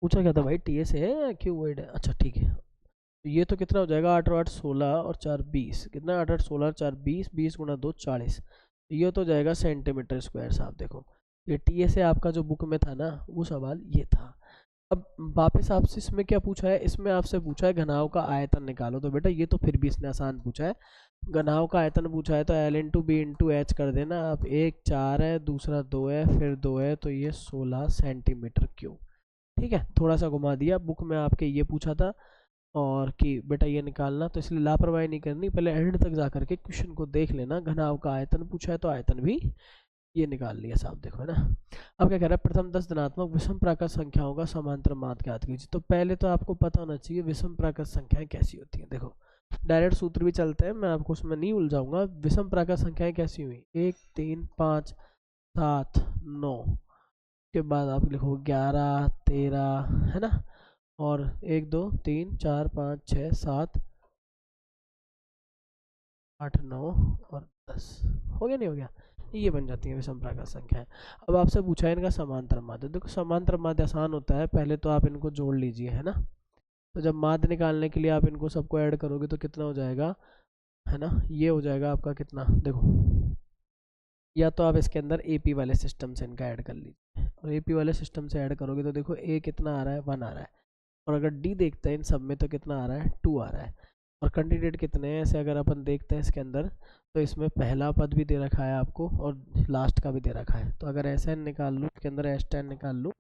पूछा क्या था भाई, टी एस है या क्यूबॉइड है, अच्छा ठीक है। तो ये तो कितना हो जाएगा, 8 और 8 16 और 4 20, कितना 8 8 16 और 4 20, 20 × 2 40। ये तो जाएगा सेंटीमीटर स्क्वायर साहब। देखो ये टी एस है आपका जो बुक में था ना, वो सवाल ये था। अब वापस आपसे इसमें क्या पूछा है, इसमें आपसे पूछा है घनाभ का आयतन निकालो। तो बेटा ये तो फिर भी इसने आसान पूछा है, घनाभ का आयतन पूछा है तो L × B × H कर देना आप। एक 4 है, दूसरा 2 है, फिर 2 है, तो ये 16 सेंटीमीटर क्यूब। ठीक है, थोड़ा सा घुमा दिया, बुक में आपके ये पूछा था और कि बेटा ये निकालना, तो इसलिए लापरवाही नहीं करनी, पहले एंड तक जा करके क्वेश्चन को देख लेना। घनाभ का आयतन पूछा है तो आयतन भी ये निकाल लिया साहब, देखो है ना। अब क्या कह रहा है, प्रथम 10 धनात्मक विषम प्राकृत संख्याओं का समांतर माध्य ज्ञात कीजिए। तो पहले तो आपको पता होना चाहिए विषम प्राकृत संख्याएं कैसी होती हैं। देखो डायरेक्ट सूत्र भी चलते हैं, मैं आपको उसमें नहीं उलझाऊंगा। विषम प्राकृत संख्याएं कैसी हुई, 1 3 5 7 9 के बाद आप लिखो 11 13, है ना, और 1 2 3 4 5 6 7 8 9 और 10, हो गया नहीं हो गया, ये बन जाती है विषम प्राकृत संख्याएं। अब आपसे पूछा है इनका समांतर माध्य। देखो समांतर माध्य आसान होता है, पहले तो आप इनको जोड़ लीजिए, है ना। तो जब माध्य निकालने के लिए आप इनको सबको ऐड करोगे तो कितना हो जाएगा, है ना, ये हो जाएगा आपका कितना, देखो या तो आप इसके अंदर एपी वाले सिस्टम से इनका ऐड कर लीजिए, और एपी वाले सिस्टम से ऐड करोगे तो देखो ए कितना आ रहा है 1 आ रहा है, और अगर डी देखते हैं इन सब में तो कितना आ रहा है 2 आ रहा है। और कैंडिडेट कितने हैं ऐसे अगर अपन देखते हैं इसके अंदर, तो इसमें पहला पद भी दे रखा है आपको और लास्ट का भी दे रखा है। तो अगर एस एन निकाल लूँ इसके अंदर, एस टेन निकाल लूँ,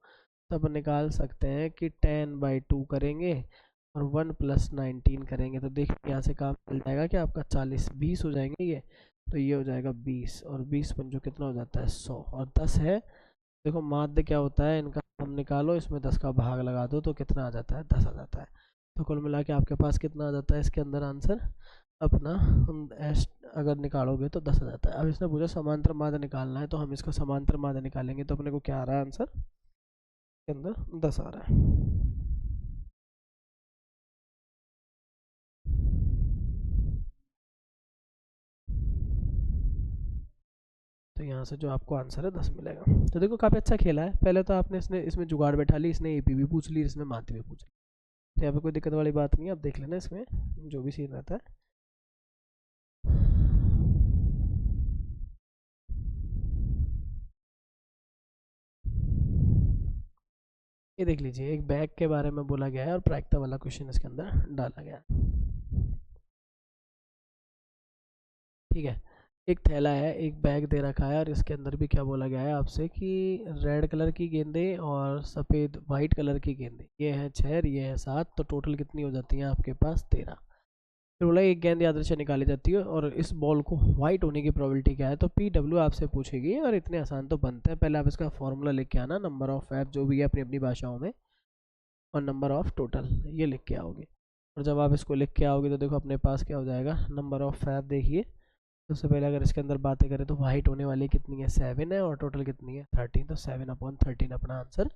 तो अपन निकाल सकते हैं कि 10/2 करेंगे और 1 + 19 करेंगे, तो देखिए यहाँ से काम मिल जाएगा कि आपका 40 20 हो जाएंगे ये। तो ये हो जाएगा 20 और 20 पंचो कितना हो जाता है 100 और 10 है। देखो माध्य क्या होता है इनका, हम निकालो, इसमें 10 का भाग लगा दो तो कितना आ जाता है 10 आ जाता है। तो कुल मिला के आपके पास कितना आ जाता है इसके अंदर आंसर अपना, हम एस अगर निकालोगे तो 10 आ जाता है। अब इसने पूछा समांतर माध्य निकालना है, तो हम इसका समांतर माध्य निकालेंगे, तो अपने को क्या आ रहा है आंसर के अंदर 10 आ रहा है। तो यहाँ से जो आपको आंसर है 10 मिलेगा। तो देखो काफ़ी अच्छा खेला है, पहले तो आपने इसने इसमें जुगाड़ बैठा ली, इसने एपी भी पूछ ली, इसने माध्य भी पूछ ली, तो यहाँ पे कोई दिक्कत वाली बात नहीं है। आप देख लेना इसमें जो भी सीन रहता है। ये देख लीजिए, एक बैग के बारे में बोला गया है और प्रायिकता वाला क्वेश्चन इसके अंदर डाला गया है। ठीक है, एक थैला है, एक बैग दे रखा है और इसके अंदर भी क्या बोला गया है आपसे कि रेड कलर की गेंदे और सफ़ेद वाइट कलर की गेंदे, ये है 6 और ये है 7, तो टोटल कितनी हो जाती है आपके पास 13। फिर बोला एक गेंद यादृच्छिक निकाली जाती है और इस बॉल को वाइट होने की प्रोबेबिलिटी क्या है, तो पी डब्ल्यू आपसे पूछेगी और इतने आसान तो बनते हैं। पहले आप इसका फॉर्मूला लिख के आना, नंबर ऑफ फैब जो भी है अपनी अपनी भाषाओं में, और नंबर ऑफ टोटल ये लिख के आओगे। और जब आप इसको लिख के आओगे तो देखो अपने पास क्या हो जाएगा, नंबर ऑफ फैब देखिए, सबसे पहले अगर इसके अंदर बातें करें तो वाइट होने वाली कितनी है 7 है और टोटल कितनी है 13, तो 7/13 अपना आंसर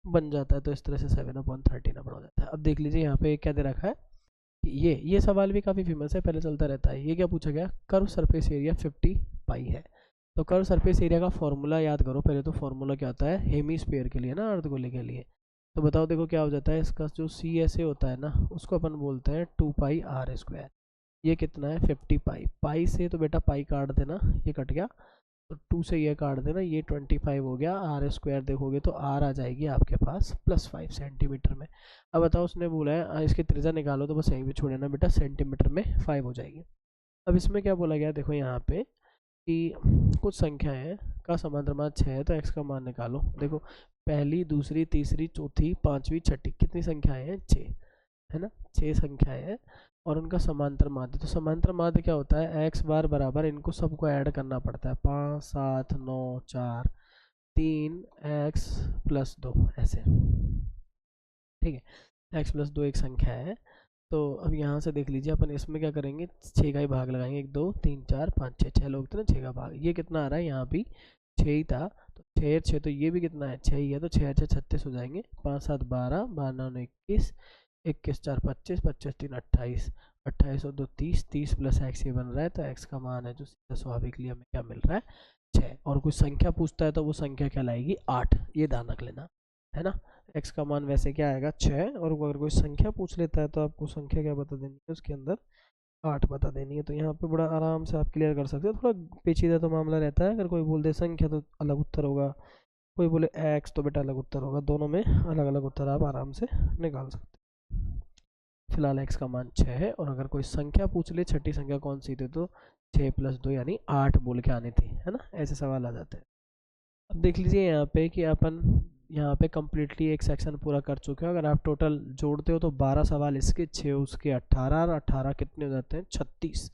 बन जाता है। तो इस तरह से 7/13 अपना हो जाता है। अब देख लीजिए यहाँ पे क्या दे रखा है, ये सवाल भी काफ़ी फेमस है, पहले चलता रहता है। ये क्या पूछा गया, कर्व सरफेस एरिया 50 पाई है। तो कर्व सरफेस एरिया का फॉर्मूला याद करो पहले। तो फॉर्मूला क्या होता है हेमीस्फीयर के लिए ना, अर्धगोले के लिए। तो बताओ देखो क्या हो जाता है, इसका जो सी एस ए होता है ना उसको अपन बोलते हैं 2πr²। ये कितना है 50 पाई, पाई से तो बेटा पाई काट देना, ये कट गया, तो 2 से ये काट देना, ये 25 हो गया। r² देखोगे तो r आ जाएगी आपके पास +5 सेंटीमीटर में। अब बताओ उसने बोला है इसकी त्रिज्या निकालो, तो बस यहीं पे छोड़ देना बेटा, सेंटीमीटर में 5 हो जाएगी। अब इसमें क्या बोला गया देखो यहाँ पे कि कुछ संख्याएं का समांतर मान 6 है, तो x का मान निकालो। देखो पहली, दूसरी, तीसरी, चौथी, पांचवी, छठी, कितनी संख्याएं हैं 6, है ना, 6 संख्याएं हैं और उनका समांतर माध्य। तो समांतर माध्य क्या होता है, x बार बराबर इनको सबको ऐड करना पड़ता है, 5 7 9 4 3 x + 2 ऐसे। ठीक है, x + 2 एक संख्या है। तो अब यहाँ से देख लीजिए अपन इसमें क्या करेंगे, 6 का ही भाग लगाएंगे, 1 2 3 4 5 6, 6 लोग थे ना, 6 का भाग, ये कितना आ रहा है यहाँ भी 6 ही था, तो 6 6, तो ये भी कितना है 6 ही है, तो 6 6 36 हो जाएंगे, 5 7 12 12 9 21 21 4 25 25 3 28 28 और 2 30 30 + x ये बन रहा है। तो x का मान है जो सीधा स्वाभाविकली हमें क्या मिल रहा है 6। और कोई संख्या पूछता है तो वो संख्या क्या लाएगी 8, ये ध्यान रख लेना, है ना। x का मान वैसे क्या आएगा 6, और अगर कोई संख्या पूछ लेता है तो आपको संख्या क्या बता देनी है, उसके अंदर 8 बता देनी है। तो यहाँ पे बड़ा आराम से आप क्लियर कर सकते हो। थोड़ा पेचीदा तो मामला रहता है, अगर कोई बोल दे संख्या तो अलग उत्तर होगा, कोई बोले x तो बेटा अलग उत्तर होगा, दोनों में अलग अलग उत्तर आप आराम से निकाल सकते हैं। फिलहाल x का मान 6 है, और अगर कोई संख्या पूछ ले छठी संख्या कौन सी थी, तो 6 + 2 यानी 8 बोल के आनी थी, है ना, ऐसे सवाल आ जाते हैं। अब देख लीजिए यहाँ पे कि अपन यहाँ पे कम्प्लीटली एक सेक्शन पूरा कर चुके हैं। अगर आप टोटल जोड़ते हो तो 12 सवाल इसके, 6 उसके, 18 और 18 कितने हो जाते हैं 36,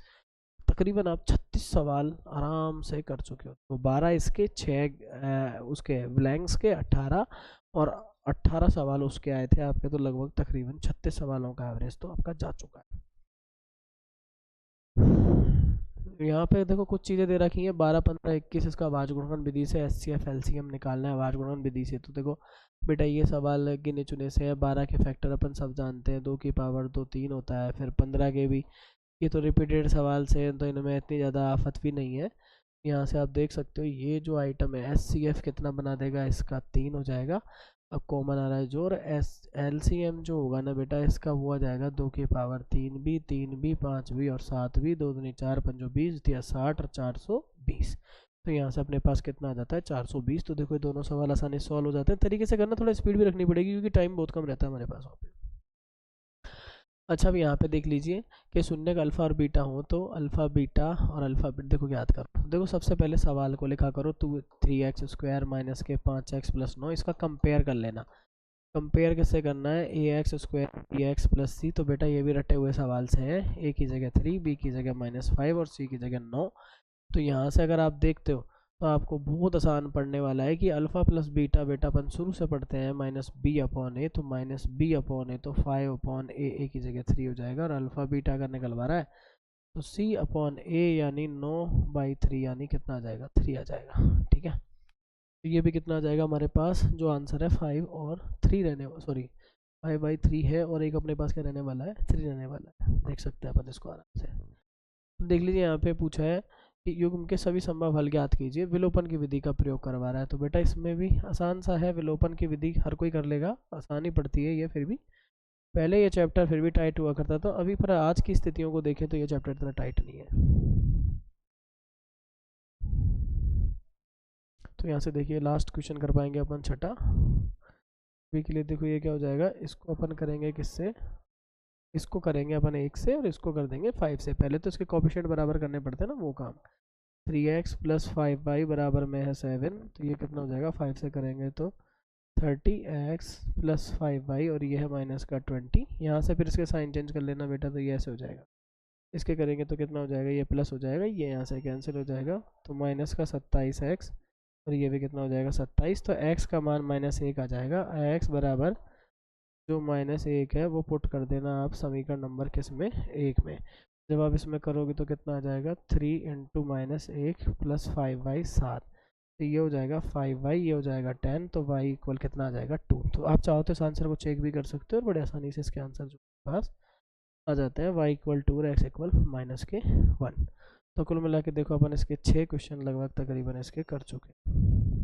तकरीबन आप 36 सवाल आराम से कर चुके हो। तो 12 इसके, 6 उसके ब्लैंक्स के, 18 और 18 सवाल उसके आए थे आपके, तो लगभग तकरीबन 36 सवालों का एवरेज तो आपका जा चुका है। यहाँ पे देखो कुछ चीज़ें दे रखी हैं, 12 15 21 इसका भाज्य गुणनफल विधि से HCF LCM निकालना है भाज्य गुणनफल विधि से। तो देखो बेटा ये सवाल गिने चुने से है, 12 के फैक्टर अपन सब जानते हैं, 2 की पावर 2 3 होता है, फिर 15 के भी, ये तो रिपीटेड सवाल से तो इनमें इतनी ज़्यादा आफत भी नहीं है। यहाँ से आप देख सकते हो ये जो आइटम है HCF कितना बना देगा, इसका 3 हो जाएगा। अब कॉमन आ रहा है जो, और LCM जो होगा ना बेटा इसका वो आ जाएगा 2 की पावर 3 भी, 3 भी, 5 भी और 7 भी, 2 दूनी 4 5 20 दिया 60 और 420। तो यहाँ से अपने पास कितना आ जाता है 420। तो देखो ये दोनों सवाल आसानी से सॉल्व हो जाते हैं। तरीके से करना, थोड़ा स्पीड भी रखनी पड़ेगी क्योंकि टाइम बहुत कम रहता है हमारे पास वहाँ पे। अच्छा, अब यहाँ पे देख लीजिए कि शून्य का अल्फा और बीटा हो, तो अल्फा बीटा और अल्फा बीटा देखो याद करो। देखो सबसे पहले सवाल को लिखा करो, 3x² - के 5x + 9, इसका कंपेयर कर लेना। कंपेयर कैसे करना है, ax² bx + c, तो बेटा ये भी रटे हुए सवाल से हैं, a की जगह 3, b की जगह -5 और c की जगह 9। तो यहाँ से अगर आप देखते हो तो आपको बहुत आसान पड़ने वाला है कि अल्फ़ा + बीटा बेटा अपन शुरू से पढ़ते हैं -b/a, तो -b/a तो 5/a की जगह 3 हो जाएगा, और अल्फ़ा बीटा अगर निकलवा रहा है तो c/a यानी 9/3 यानी कितना आ जाएगा 3 आ जाएगा। ठीक है, तो ये भी कितना आ जाएगा हमारे पास, जो आंसर है 5 और 3 रहने, सॉरी 5/3 है, और एक अपने पास क्या रहने वाला है 3 रहने वाला है। देख सकते हैं अपन इसको आराम से। देख लीजिए यहाँ पे पूछा है कि युग्म के सभी संभव हल ज्ञात कीजिए, विलोपन की विधि का प्रयोग करवा रहा है। तो बेटा इसमें भी आसान सा है, विलोपन की विधि हर कोई कर लेगा, आसानी पड़ती है ये। फिर भी पहले ये चैप्टर फिर भी टाइट हुआ करता था, अभी पर आज की स्थितियों को देखें तो ये चैप्टर इतना टाइट नहीं है। तो यहाँ से देखिए लास्ट क्वेश्चन कर पाएंगे अपन छठा, अभी के लिए देखो ये क्या हो जाएगा, इसको अपन करेंगे किससे, इसको करेंगे अपन 1 से और इसको कर देंगे 5 से। पहले तो इसके कोफिशिएंट बराबर करने पड़ते हैं ना, वो काम। 3x प्लस 5y बराबर में है 7, तो ये कितना हो जाएगा, 5 से करेंगे तो 30x प्लस 5y, और ये है माइनस का 20। यहाँ से फिर इसके साइन चेंज कर लेना बेटा, तो ये ऐसे हो जाएगा। इसके करेंगे तो कितना हो जाएगा, ये प्लस हो जाएगा, ये यहाँ से कैंसिल हो जाएगा, तो माइनस का 27x, और ये भी कितना हो जाएगा 27। तो x का मान -1 आ जाएगा। x बराबर जो -1 है वो पुट कर देना आप समीकरण नंबर किस में, 1 में। जब आप इसमें करोगे तो कितना आ जाएगा, 3 इंटू -1 प्लस 5y 7, तो ये हो जाएगा 5y, ये हो जाएगा 10, तो y इक्वल कितना आ जाएगा 2। तो आप चाहो तो इस आंसर को चेक भी कर सकते हो और बड़े आसानी से इसके आंसर जो पास आ जाते हैं, y इक्वल 2 और x इक्वल -1। तो कुल मिला के देखो अपन इसके 6 क्वेश्चन लगभग तकरीबन इसके कर चुके हैं।